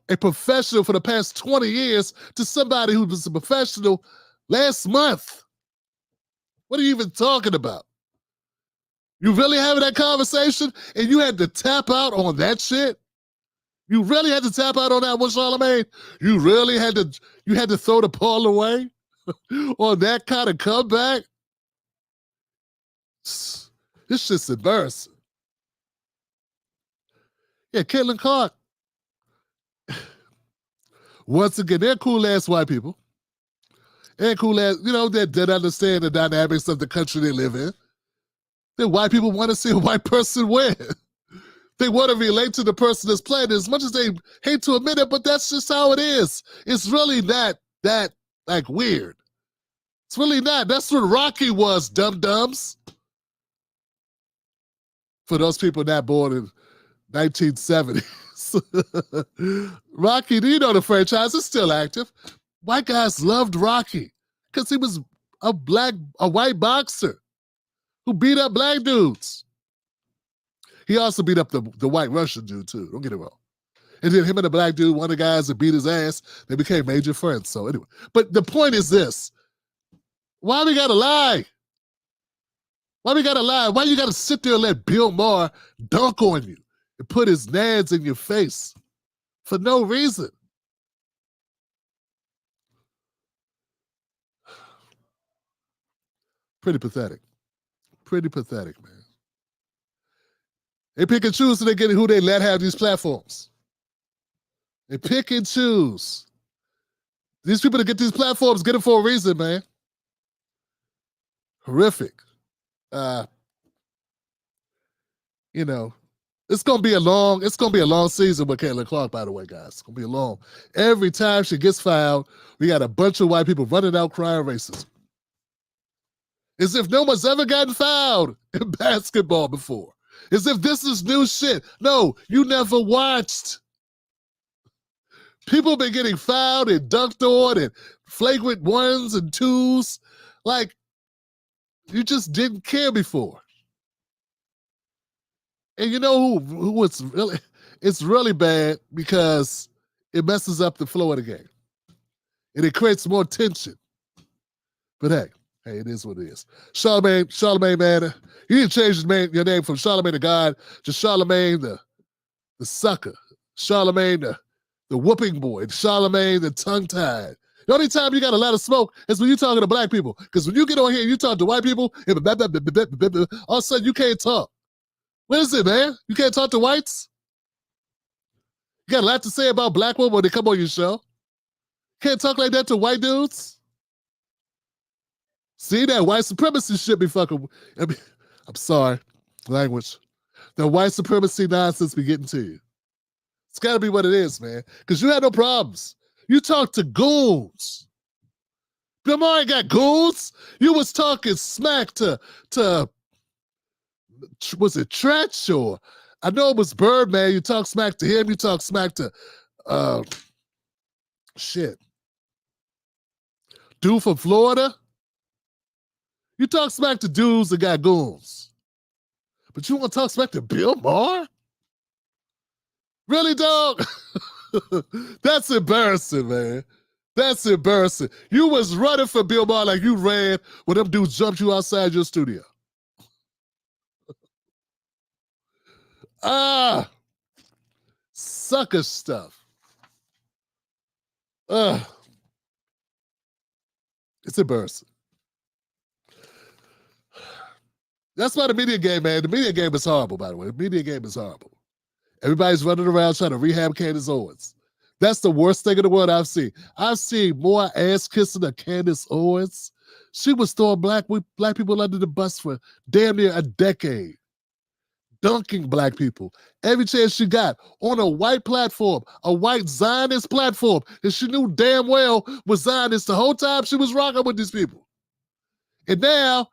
a professional for the past 20 years to somebody who was a professional last month. What are you even talking about? You really having that conversation and you had to tap out on that shit? You really had to tap out on that one, Charlamagne? You really had to throw the ball away on that kind of comeback? This shit's embarrassing. Yeah, Caitlin Clark. Once again, they're cool-ass white people. They're cool-ass, you know, that understand the dynamics of the country they live in. Then white people want to see a white person win. They want to relate to the person that's playing as much as they hate to admit it, but that's just how it is. It's really not that, like, weird. It's really not. That's what Rocky was, dum-dums. For those people not born in 1970s. Rocky, do you know the franchise is still active? White guys loved Rocky because he was a white boxer who beat up black dudes. He also beat up the white Russian dude too, don't get it wrong. And then him and the black dude, one of the guys that beat his ass, they became major friends. So anyway, but the point is this. Why we gotta lie? Why we gotta lie? Why you gotta sit there and let Bill Maher dunk on you and put his nads in your face for no reason? Pretty pathetic. Pretty pathetic, man. They pick and choose who they let have these platforms. They pick and choose. These people that get these platforms get it for a reason, man. Horrific. You know, it's gonna be a long season with Caitlin Clark, by the way, guys. It's gonna be a long. Every time she gets fouled, we got a bunch of white people running out crying racism. As if no one's ever gotten fouled in basketball before. As if this is new shit. No, you never watched. People have been getting fouled and dunked on and flagrant 1s and 2s. Like, you just didn't care before. And you know who it's really bad because it messes up the flow of the game. And it creates more tension. But hey, it is what it is. Charlamagne, man, you need to change your name from Charlamagne the God to Charlamagne the sucker. Charlamagne the whooping boy. Charlamagne the tongue-tied. The only time you got a lot of smoke is when you're talking to black people. Because when you get on here and you talk to white people, all of a sudden you can't talk. What is it, man? You can't talk to whites? You got a lot to say about black women when they come on your show. Can't talk like that to white dudes? See, that white supremacy shit be fucking... I'm sorry, language. The white supremacy nonsense be getting to you. It's got to be what it is, man. Because you had no problems. You talked to goons. Bill Maher ain't got goons. You was talking smack to was it Tretch or I know it was Birdman. You talk smack to him. You talk smack to dude from Florida. You talk smack to dudes that got goons. But you want to talk smack to Bill Maher? Really, dog? That's embarrassing, man. That's embarrassing. You was running for Bill Maher like you ran when them dudes jumped you outside your studio. Sucker stuff. It's embarrassing. That's why the media game, man. The media game is horrible, by the way. The media game is horrible. Everybody's running around trying to rehab Candace Owens. That's the worst thing in the world I've seen. I've seen more ass kissing than Candace Owens. She was throwing black people under the bus for damn near a decade. Dunking black people every chance she got on a white platform, a white Zionist platform that she knew damn well was Zionist the whole time she was rocking with these people. And now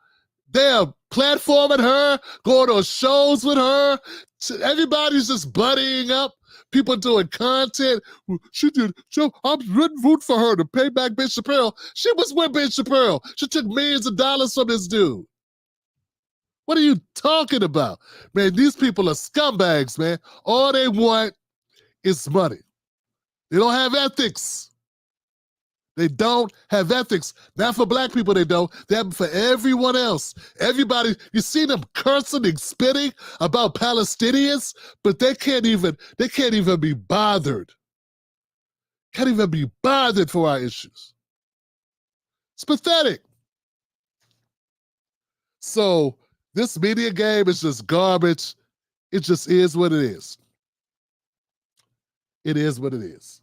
they're platforming her, going on shows with her. Everybody's just buddying up. People doing content. She did. I'm rooting for her to pay back Ben Shapiro. She was with Ben Shapiro. She took millions of dollars from this dude. What are you talking about? Man, these people are scumbags, man. All they want is money. They don't have ethics. They don't have ethics. Not for black people, they don't. They have it for everyone else. Everybody, you see them cursing and spitting about Palestinians, but they can't even be bothered. Can't even be bothered for our issues. It's pathetic. So this media game is just garbage. It just is what it is. It is what it is.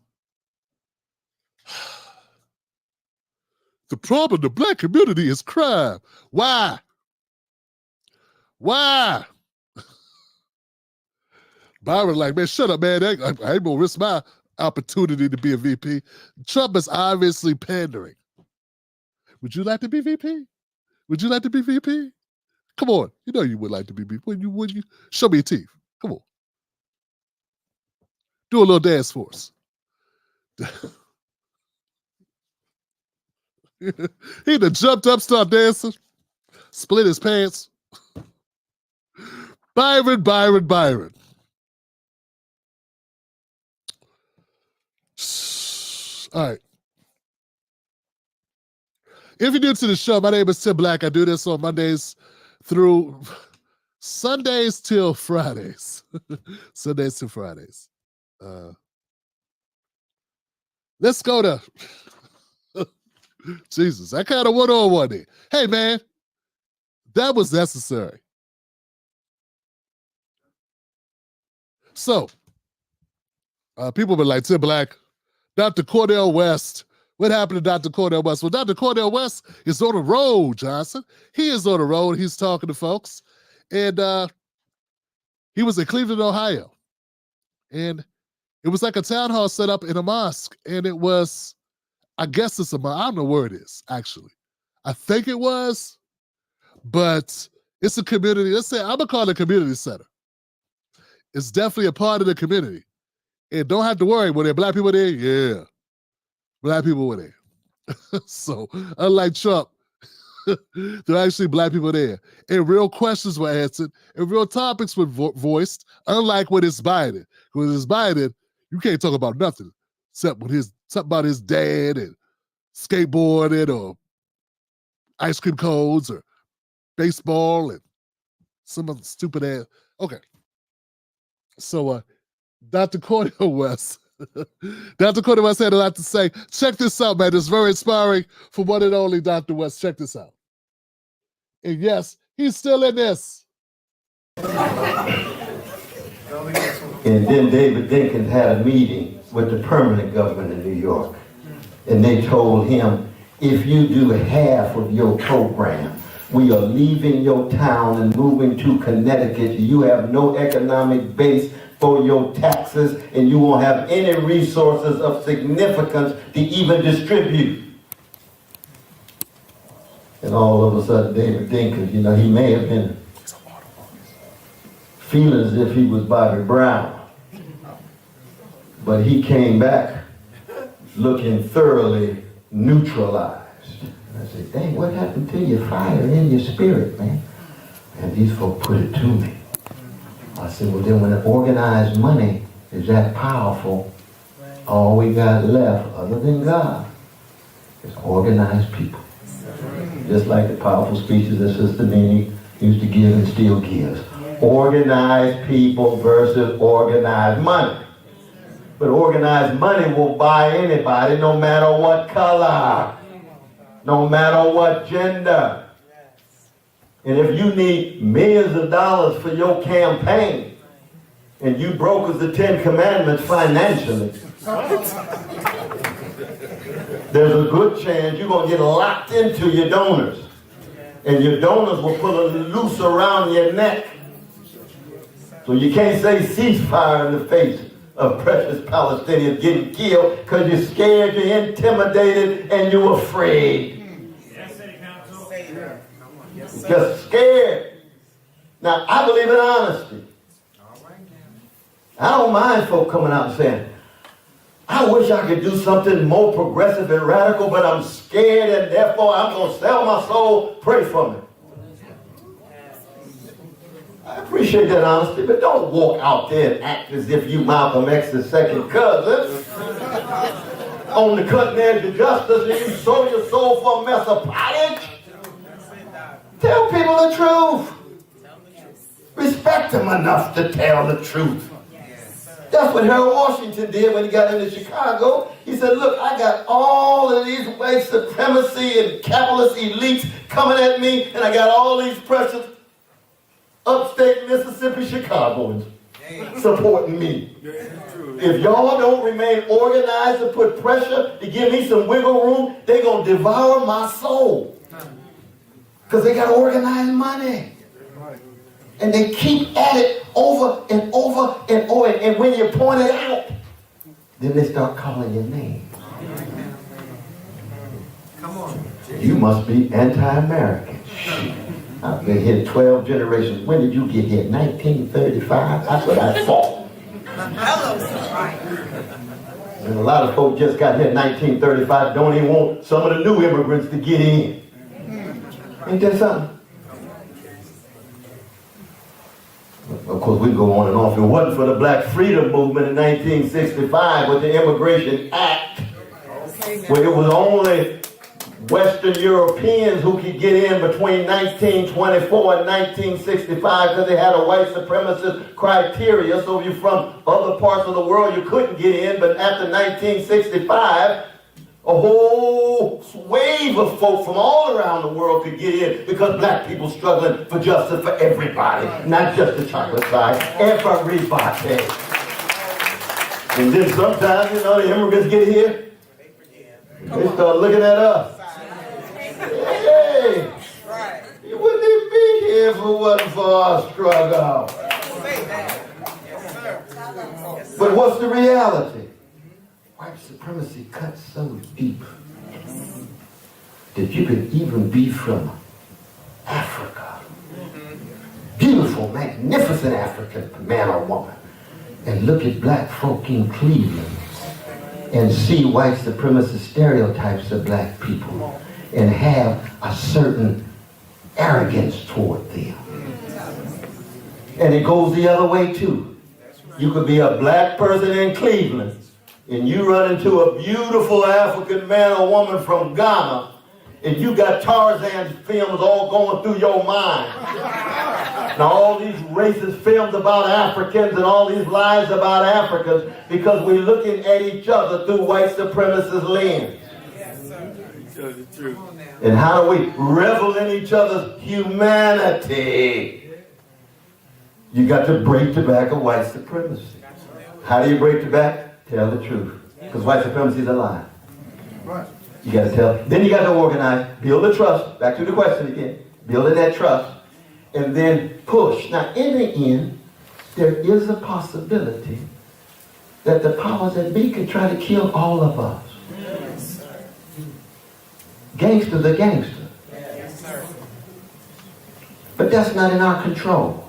The problem in the black community is crime. Why? Why? Byron like, man, shut up, man. I ain't gonna risk my opportunity to be a VP. Trump is obviously pandering. Would you like to be VP? Would you like to be VP? Come on. You know you would like to be VP. Would you? Show me your teeth. Come on. Do a little dance for us. He done jumped up, started dancing, split his pants. Byron. All right. If you're new to the show, my name is Tim Black. I do this on Mondays through Sundays till Fridays. Sundays till Fridays. Let's go to Jesus. I kind of went on one day. Hey, man, that was necessary. So, people been like, Tim Black, Dr. Cornel West. What happened to Dr. Cornel West? Well, Dr. Cornel West is on the road, Johnson. He is on the road. He's talking to folks. And he was in Cleveland, Ohio. And it was like a town hall set up in a mosque. And it was, I guess it's a mosque. I don't know where it is, actually. I think it was, but it's a community. Let's say, I'm going to call it a community center. It's definitely a part of the community. And don't have to worry, were there black people there? Yeah. Black people were there. So, unlike Trump, there are actually black people there. And real questions were answered, and real topics were voiced, unlike when it's Biden. When it's Biden, you can't talk about nothing except with something about his dad and skateboarding or ice cream cones or baseball and some of the stupid ass. Okay. So, Dr. Cornel West. Dr. Cornel West had a lot to say. Check this out, man. It's very inspiring for one and only Dr. West. Check this out. And yes, he's still in this. And then David Dinkins had a meeting with the permanent government of New York. And they told him, if you do half of your program, we are leaving your town and moving to Connecticut. You have no economic base for your taxes, and you won't have any resources of significance to even distribute. And all of a sudden, David Dinkins, you know, he may have been feeling as if he was Bobby Brown, but he came back looking thoroughly neutralized. And I said, dang, what happened to your fire in your spirit, man? And these folk put it to me. I said, well, then when organized money is that powerful, all we got left, other than God, is organized people. Just like the powerful speeches that Sister Nene used to give and still gives. Organized people versus organized money. But organized money will buy anybody, no matter what color, no matter what gender. And if you need millions of dollars for your campaign, and you brokers the 10 Commandments financially, there's a good chance you're going to get locked into your donors. And your donors will put a noose around your neck. So you can't say ceasefire in the face of precious Palestinians getting killed because you're scared, you're intimidated, and you're afraid. Just scared. Now, I believe in honesty. I don't mind folk coming out and saying, I wish I could do something more progressive and radical, but I'm scared and therefore I'm going to sell my soul. Pray for me. I appreciate that honesty, but don't walk out there and act as if you Malcolm X's second cousin on the cutting edge of justice and you sold your soul for a mess of pottage. Tell people the truth. Respect them enough to tell the truth. That's what Harold Washington did when he got into Chicago. He said, look, I got all of these white supremacy and capitalist elites coming at me, and I got all these precious upstate Mississippi Chicagoans supporting me. If y'all don't remain organized and put pressure to give me some wiggle room, they're going to devour my soul. Because they got organized money. And they keep at it over and over and over. And when you point it out, then they start calling your name. Come on. You must be anti-American. I've been here 12 generations. When did you get here? 1935? That's what I thought. And a lot of folks just got here in 1935, don't even want some of the new immigrants to get in. Ain't that something? Of course, we go on and on. If it wasn't for the Black Freedom Movement in 1965 with the Immigration Act, where it was only Western Europeans who could get in between 1924 and 1965 because they had a white supremacist criteria. So if you're from other parts of the world, you couldn't get in. But after 1965, a whole wave of folk from all around the world could get in because black people struggling for justice for everybody, not just the chocolate side, everybody. And then sometimes, you know, the immigrants get here, they start looking at us. Hey, you wouldn't even be here if it wasn't for our struggle. But what's the reality? White supremacy cuts so deep that you can even be from Africa. Beautiful, magnificent African man or woman. And look at black folk in Cleveland and see white supremacist stereotypes of black people and have a certain arrogance toward them. And it goes the other way too. You could be a black person in Cleveland and you run into a beautiful African man or woman from Ghana and you got Tarzan's films all going through your mind. Now all these racist films about Africans and all these lies about Africans because we're looking at each other through white supremacist lens. And how do we revel in each other's humanity? You got to break the back of white supremacy. How do you break the back? Tell the truth. Because white supremacy is a lie. You got to tell. Then you got to organize, build the trust. Back to the question again. Building that trust. And then push. Now, in the end, there is a possibility that the powers that be could try to kill all of us. Gangster the gangster. But that's not in our control.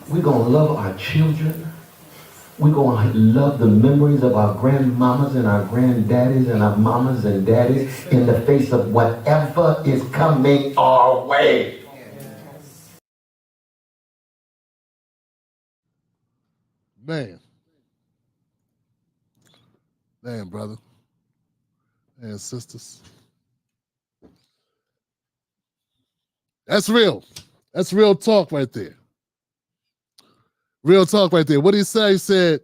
We're going to love our children. We're going to love the memories of our grandmamas and our granddaddies and our mamas and daddies in the face of whatever is coming our way. Man, brother. Man, sisters. That's real. That's real talk right there. Real talk right there. What did he say? He said,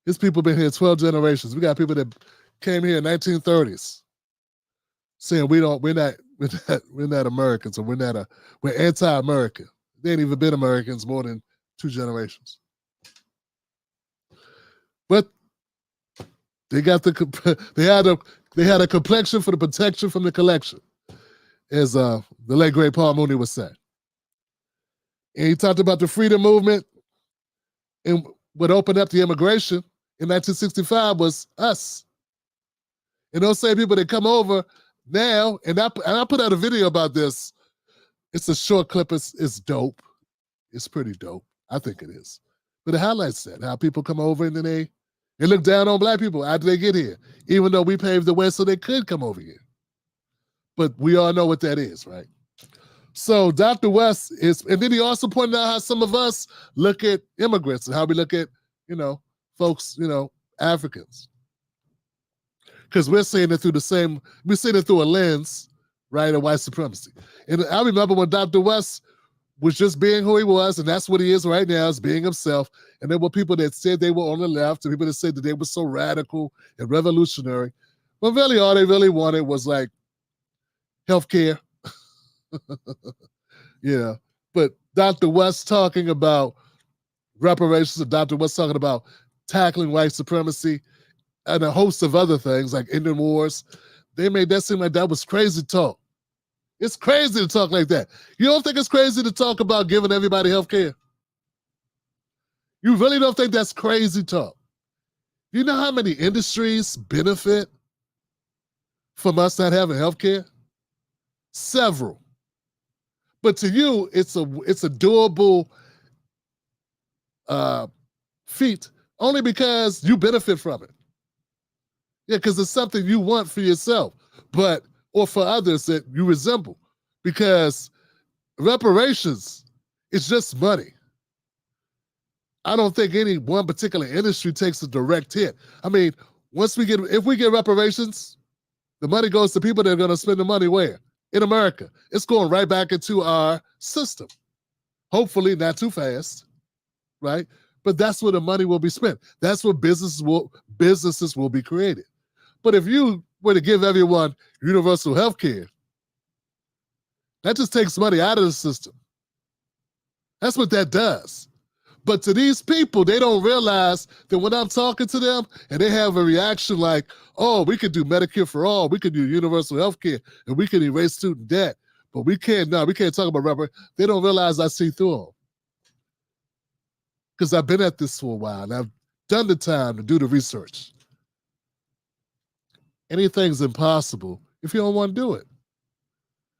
his people been here 12 generations. We got people that came here in 1930s saying we're not Americans, or we're anti-American. They ain't even been Americans more than 2 generations. But they got they had a complexion for the protection from the collection, as the late great Paul Mooney would say. And he talked about the freedom movement, and what opened up the immigration in 1965 was us. And those same people that come over now, and I put out a video about this. It's a short clip. It's dope. It's pretty dope. I think it is. But it highlights that, how people come over and then they look down on black people after they get here, even though we paved the way so they could come over here. But we all know what that is, right? So Dr. West is, and then he also pointed out how some of us look at immigrants and how we look at, folks, Africans. Because we're seeing it through we're seeing it through a lens, right, of white supremacy. And I remember when Dr. West was just being who he was, and that's what he is right now, is being himself. And there were people that said they were on the left, and people that said that they were so radical and revolutionary. But really, all they really wanted was like healthcare. But Dr. West talking about reparations, and Dr. West talking about tackling white supremacy and a host of other things like ending wars, they made that seem like that was crazy talk. It's crazy to talk like that. You don't think it's crazy to talk about giving everybody health care? You really don't think that's crazy talk? You know how many industries benefit from us not having health care? Several. But to you, it's a doable feat only because you benefit from it. Yeah, because it's something you want for yourself, or for others that you resemble. Because reparations is just money. I don't think any one particular industry takes a direct hit. I mean, If we get reparations, the money goes to people that are going to spend the money where? In America. It's going right back into our system. Hopefully not too fast, right? But that's where the money will be spent. That's where businesses will be created. But if you were to give everyone universal health care, that just takes money out of the system. That's what that does. But to these people, they don't realize that when I'm talking to them and they have a reaction like, oh, we could do Medicare for all, we could do universal health care, and we can erase student debt, but we can't talk about reparations. They don't realize I see through them. Because I've been at this for a while, and I've done the time to do the research. Anything's impossible if you don't want to do it.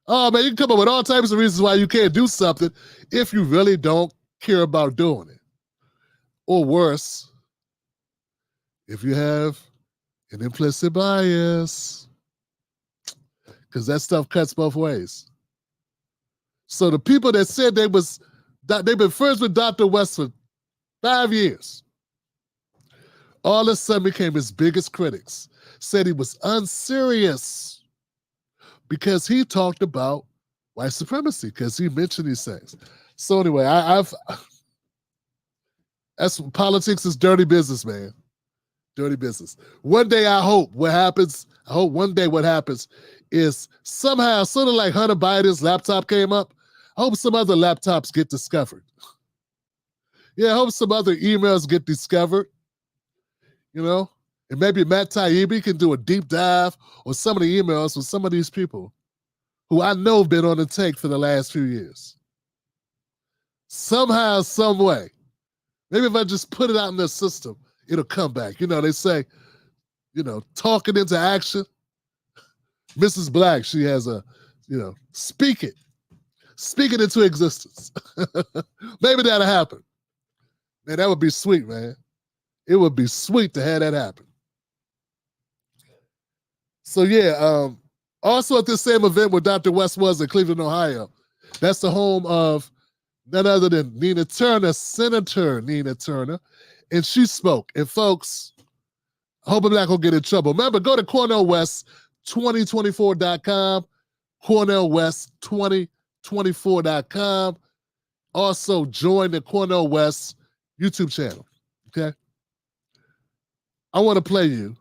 Oh, man, you can come up with all types of reasons why you can't do something if you really don't care about doing it. Or worse, if you have an implicit bias, because that stuff cuts both ways. So the people that said they've been friends with Dr. West for 5 years, all of a sudden became his biggest critics, said he was unserious because he talked about white supremacy, because he mentioned these things. So anyway, politics is dirty business, man. Dirty business. One day I hope what happens is somehow, sort of like Hunter Biden's laptop came up, I hope some other laptops get discovered. Yeah, I hope some other emails get discovered, and maybe Matt Taibbi can do a deep dive on some of the emails with some of these people who I know have been on the take for the last few years. Somehow, some way. Maybe if I just put it out in the system, it'll come back. They say, talking into action. Mrs. Black, she has a, speak it into existence. Maybe that'll happen. Man, that would be sweet, man. It would be sweet to have that happen. So yeah, also at this same event where Dr. West was in Cleveland, Ohio, that's the home of none other than Nina Turner, Senator Nina Turner, and she spoke. And folks, I hope I'm not going to get in trouble. Remember, go to Cornel West 2024.com, Cornel West 2024.com. Also, join the Cornel West YouTube channel, okay? I want to play you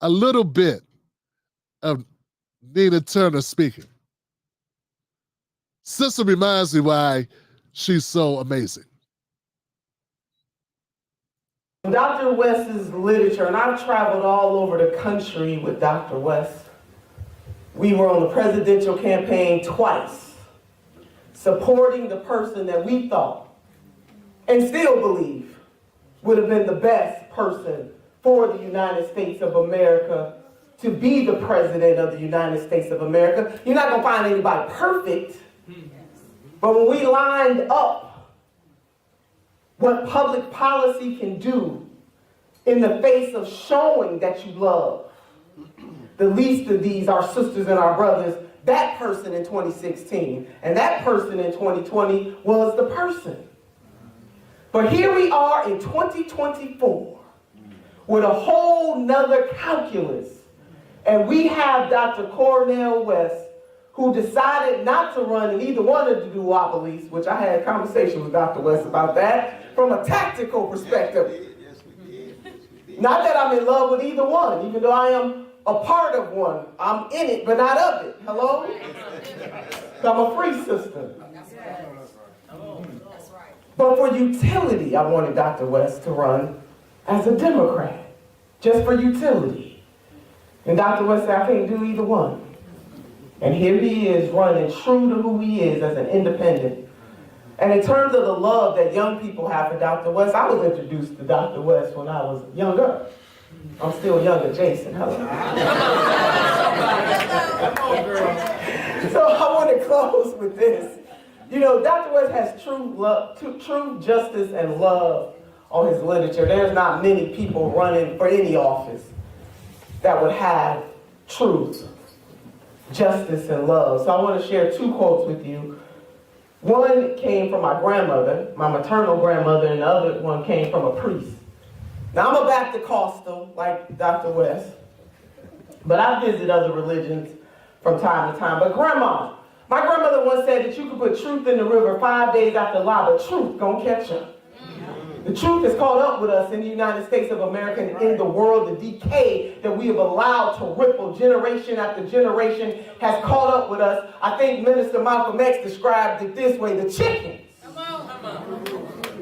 a little bit of Nina Turner speaking. Sister reminds me why she's so amazing. Dr. West's literature, and I've traveled all over the country with Dr. West. We were on the presidential campaign twice, supporting the person that we thought and still believe would have been the best person for the United States of America to be the president of the United States of America. You're not going to find anybody perfect, but when we lined up what public policy can do in the face of showing that you love the least of these, our sisters and our brothers, that person in 2016 and that person in 2020 was the person. But here we are in 2024 with a whole nother calculus. And we have Dr. Cornel West, who decided not to run in either one of the duopolies, which I had a conversation with Dr. West about that, from a tactical perspective. Not that I'm in love with either one, even though I am a part of one. I'm in it, but not of it. Hello? I'm a free sister. But for utility, I wanted Dr. West to run as a Democrat, just for utility. And Dr. West said, I can't do either one. And here he is running true to who he is as an independent. And in terms of the love that young people have for Dr. West, I was introduced to Dr. West when I was younger. I'm still younger, Jason. Hello. So I want to close with this. Dr. West has true love, true justice and love on his literature. There's not many people running for any office that would have truth, justice, and love. So I want to share two quotes with you. One came from my grandmother, my maternal grandmother, and the other one came from a priest Now, I'm a Baptist-Costal, like Dr. West, but I visit other religions from time to time. But my grandmother once said that you could put truth in the river 5 days after lie, but truth gonna catch up. The truth has caught up with us in the United States of America and in the world. The decay that we have allowed to ripple generation after generation has caught up with us. I think Minister Malcolm X described it this way: the chickens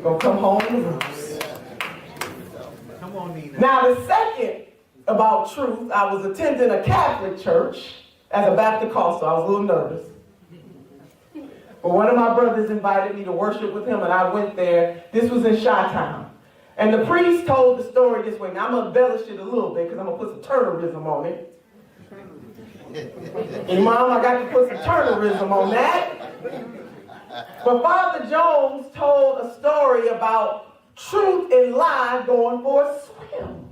gonna come home to roost. Now, the second about truth, I was attending a Catholic church as a Baptist Costal. I was a little nervous. But one of my brothers invited me to worship with him, and I went there. This was in Chi-Town. And the priest told the story this way. Now, I'm going to embellish it a little bit because I'm going to put some Turnerism on it. And Mom, I got to put some Turnerism on that. But Father Jones told a story about truth and lie going for a swim.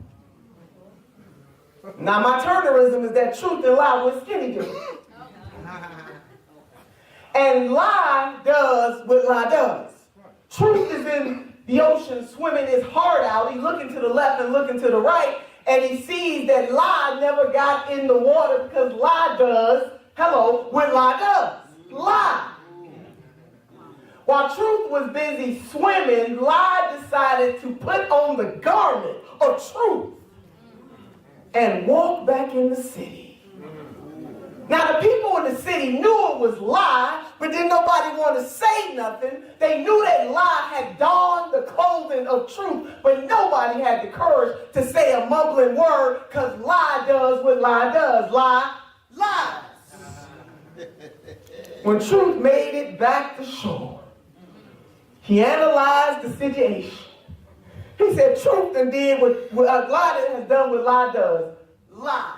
Now, my Turnerism is that truth and lie was skinny dipping. And lie does what lie does. Truth is in the ocean swimming his heart out. He's looking to the left and looking to the right, and he sees that lie never got in the water because lie does, what lie does. Lie. While truth was busy swimming, lie decided to put on the garment of truth and walk back in the city. Now, the people in the city knew it was lie, but then nobody wanted to say nothing. They knew that lie had donned the clothing of truth, but nobody had the courage to say a mumbling word because lie does what lie does. Lie lies. When truth made it back to shore, he analyzed the situation. He said, truth and did what lie has done what lie does. Lie.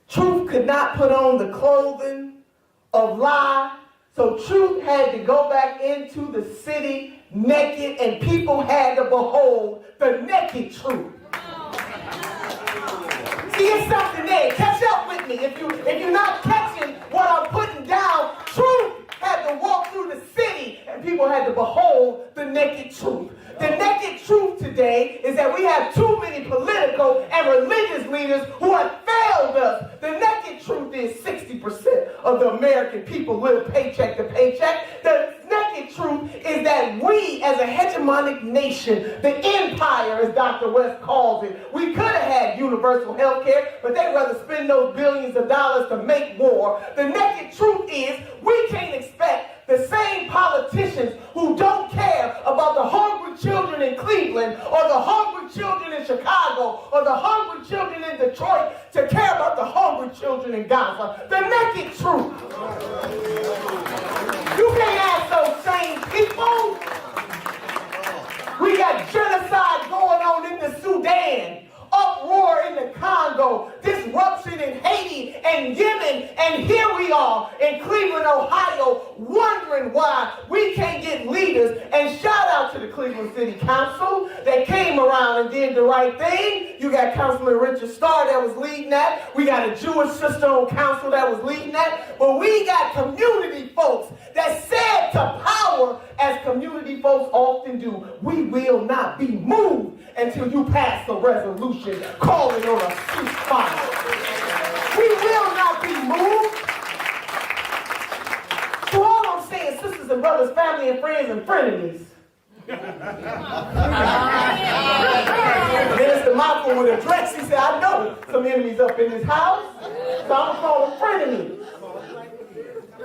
Truth could not put on the clothing of lie, so truth had to go back into the city naked, and people had to behold the naked truth. See, it's something there. Catch up with me. If you're not catching what I'm putting down, truth had to walk through the city, and people had to behold the naked truth. The naked truth today is that we have too many political and religious leaders who have failed us. The naked truth is 60% of the American people live paycheck to paycheck. The naked truth is that we, as a hegemonic nation, the empire, as Dr. West calls it, we could have had universal health care, but they'd rather spend those billions of dollars to make war. The naked truth is we can't expect the same politicians who don't care about the hungry children in Cleveland or the hungry children in Chicago or the hungry children in Detroit to care about the hungry children in Gaza. The naked truth. You can't ask those same people. We got genocide going on in the Sudan, uproar in the Congo, disruption in Haiti and Yemen, and here we are in Cleveland, Ohio, wondering why we can't get leaders. And shout out to the Cleveland City Council that came around and did the right thing. You got Councilman Richard Starr that was leading that. We got a Jewish sister on council that was leading that. But we got community folks that said to power, as community folks often do, we will not be moved until you pass a resolution calling on a ceasefire. We will not be moved. So all I'm saying, sisters and brothers, family and friends and frenemies. Minister Malcolm would address, he said, I know some enemies up in this house, so I'm going to call them frenemies.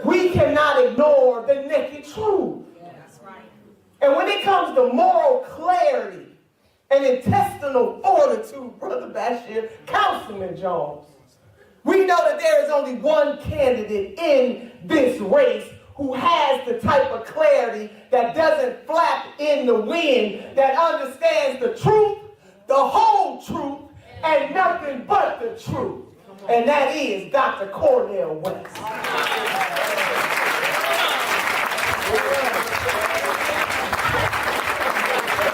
We cannot ignore the naked truth. And when it comes to moral clarity and intestinal fortitude, Brother Bashir, Councilman Jones, we know that there is only one candidate in this race who has the type of clarity that doesn't flap in the wind, that understands the truth, the whole truth, and nothing but the truth. And that is Dr. Cornel West.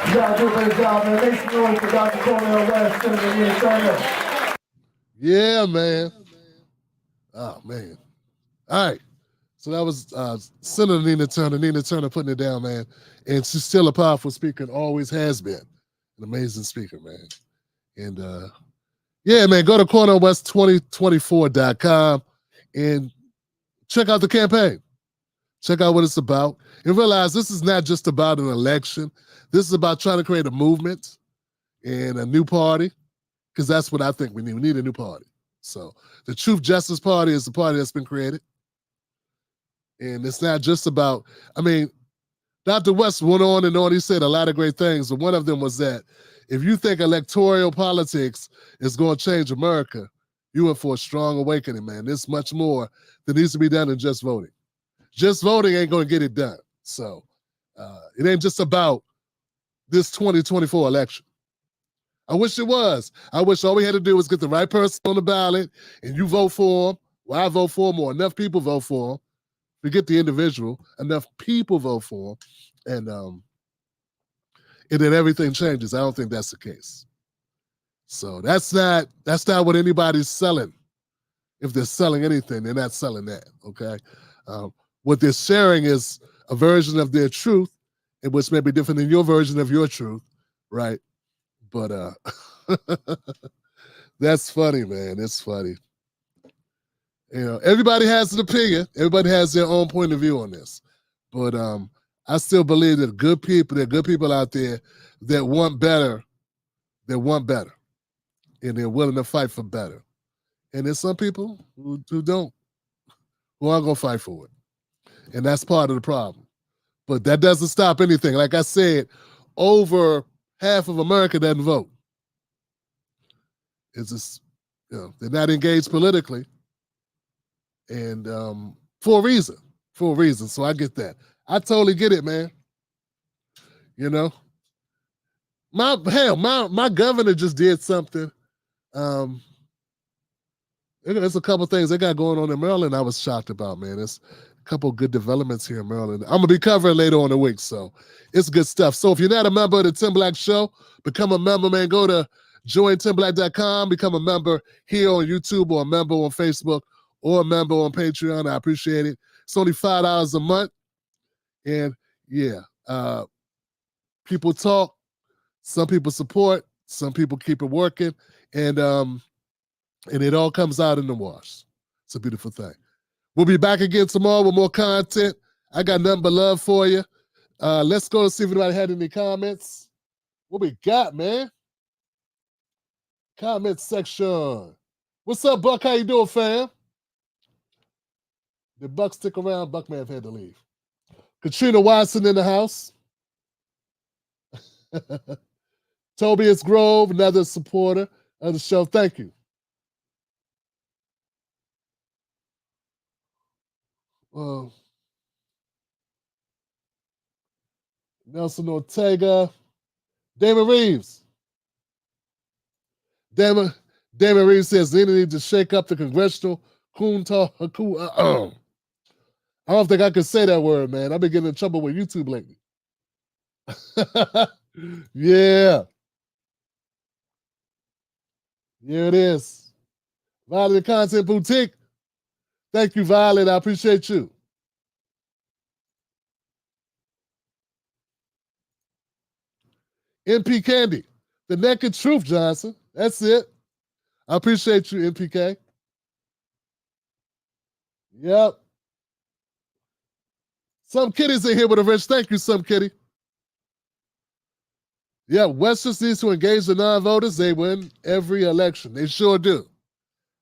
You gotta do a better job, man. Make some noise for Dr. Cornel West, Senator Nina Turner. Yeah, man. Oh, man. All right. So that was Senator Nina Turner. Nina Turner putting it down, man. And she's still a powerful speaker and always has been. An amazing speaker, man. And yeah, man, go to CornelWest2024.com and check out the campaign. Check out what it's about. And realize this is not just about an election. This is about trying to create a movement and a new party, because that's what I think we need. We need a new party. So the Truth Justice Party is the party that's been created. And it's not just about, I mean, Dr. West went on and on. He said a lot of great things. And one of them was that if you think electoral politics is going to change America, you in for a strong awakening, man. There's much more that needs to be done than just voting. Just voting ain't going to get it done. So it ain't just about this 2024 election. I wish it was. I wish all we had to do was get the right person on the ballot and you vote for them, or I vote for them, or enough people vote for them. Forget the individual, enough people vote for them, and then everything changes. I don't think that's the case. So that's not what anybody's selling. If they're selling anything, they're not selling that, okay? What they're sharing is a version of their truth, which may be different than your version of your truth, right? But that's funny, man. It's funny. You know, everybody has an opinion. Everybody has their own point of view on this. But I still believe that there are good people out there that want better. They want better. And they're willing to fight for better. And there's some people who don't, who aren't going to fight for it. And that's part of the problem. But that doesn't stop anything. Like I said, over half of America doesn't vote. It's just, you know, they're not engaged politically. And for a reason. So I get that. I totally get it, man. You know, my governor just did something. There's a couple things they got going on in Maryland I was shocked about, man. There's a couple good developments here in Maryland. I'm gonna be covering later on in the week, so it's good stuff. So if you're not a member of the Tim Black Show, become a member, man. Go to jointimblack.com, become a member here on YouTube, or a member on Facebook, or a member on Patreon. I appreciate it. It's only $5 a month. And yeah, people talk, some people support, some people keep it working, and it all comes out in the wash. It's a beautiful thing. We'll be back again tomorrow with more content. I got nothing but love for you. Let's go and see if anybody had any comments. What we got, man? Comment section. What's up, Buck? How you doing, fam? Did Buck stick around? Buck may have had to leave. Katrina Watson in the house. Tobias Grove, another supporter of the show. Thank you. Nelson Ortega. Damon Reeves. Damon Reeves says they need to shake up the congressional I don't think I could say that word, man. I've been getting in trouble with YouTube lately. Yeah. Here it is. Violet Content Boutique. Thank you, Violet. I appreciate you. MP Candy. The Naked Truth, Johnson. That's it. I appreciate you, MPK. Yep. Some Kitty's in here with a wrench. Thank you, Some Kitty. Yeah, West just needs to engage the non-voters. They win every election. They sure do.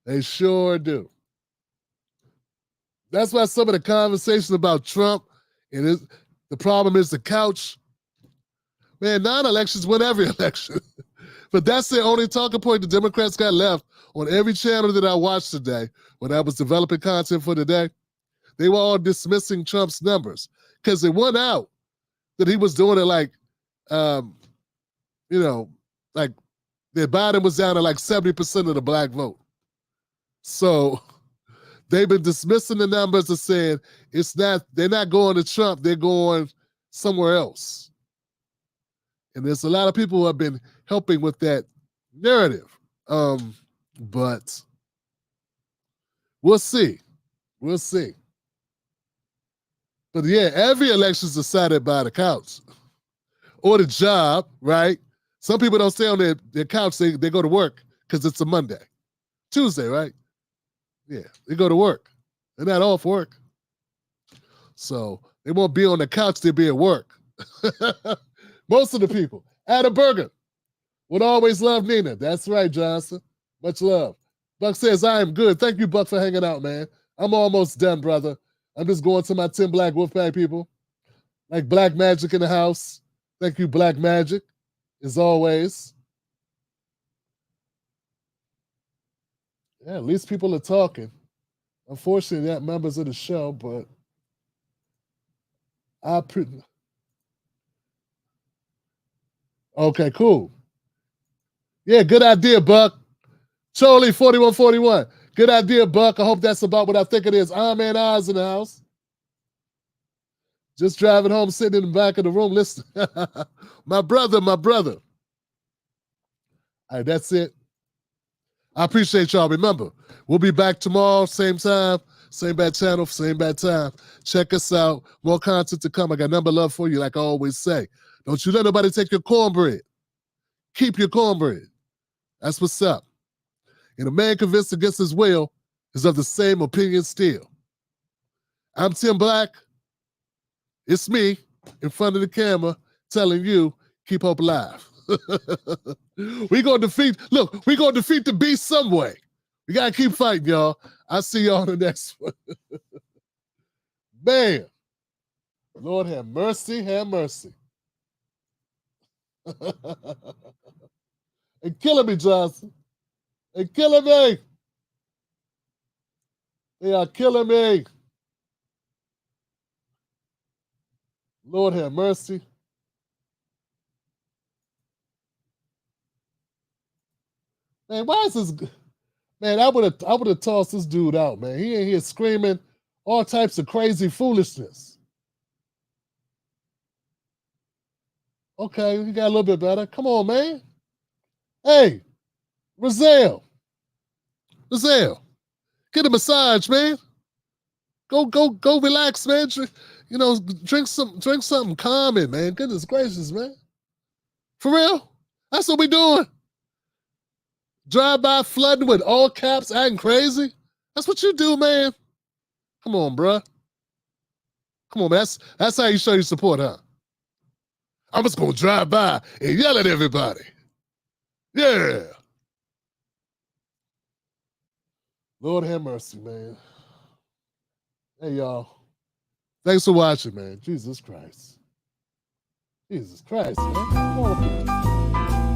They sure do. That's why some of the conversation about Trump and the problem is the couch. Man, non-elections win every election. But that's the only talking point the Democrats got left on every channel that I watched today when I was developing content for today. They were all dismissing Trump's numbers because it went out that he was doing it like, like that Biden was down to like 70% of the black vote. So they've been dismissing the numbers and saying they're not going to Trump, they're going somewhere else. And there's a lot of people who have been helping with that narrative. But we'll see. We'll see. But yeah, every election is decided by the couch or the job, right? Some people don't stay on their couch. They go to work because it's a Monday. Tuesday, right? Yeah, they go to work. They're not off work. So they won't be on the couch, they'll be at work. Most of the people. Adam Bergen would always love Nina. That's right, Johnson. Much love. Buck says, I am good. Thank you, Buck, for hanging out, man. I'm almost done, brother. I'm just going to my 10 Black Wolfpack people. Like Black Magic in the house. Thank you, Black Magic, as always. Yeah, at least people are talking. Unfortunately, not members of the show, but okay, cool. Yeah, good idea, Buck. Charlie 4141. Good idea, Buck. I hope that's about what I think it is. Man Oz in the house. Just driving home, sitting in the back of the room, listening. My brother. All right, that's it. I appreciate y'all. Remember, we'll be back tomorrow, same time, same bad channel, same bad time. Check us out. More content to come. I got number love for you, like I always say. Don't you let nobody take your cornbread. Keep your cornbread. That's what's up. And a man convinced against his will is of the same opinion still. I'm Tim Black. It's me in front of the camera telling you, keep hope alive. We're going to defeat the beast some way. We got to keep fighting, y'all. I'll see y'all on the next one. Man, Lord have mercy, have mercy. And killing me, Johnson. And killing me. They are killing me. Lord have mercy. Man, why is this? Man, I would have tossed this dude out, man. He in here screaming all types of crazy foolishness. Okay, he got a little bit better. Come on, man. Hey, Rizal, get a massage, man. Go relax, man. Drink something calming, man. Goodness gracious, man. For real? That's what we doing. Drive-by flooding with all caps, acting crazy. That's what you do, man. Come on, bruh. Come on, man. That's how you show your support, huh? I'm just gonna drive by and yell at everybody. Yeah. Lord have mercy, man. Hey, y'all. Thanks for watching, man. Jesus Christ. Jesus Christ, man. Come on.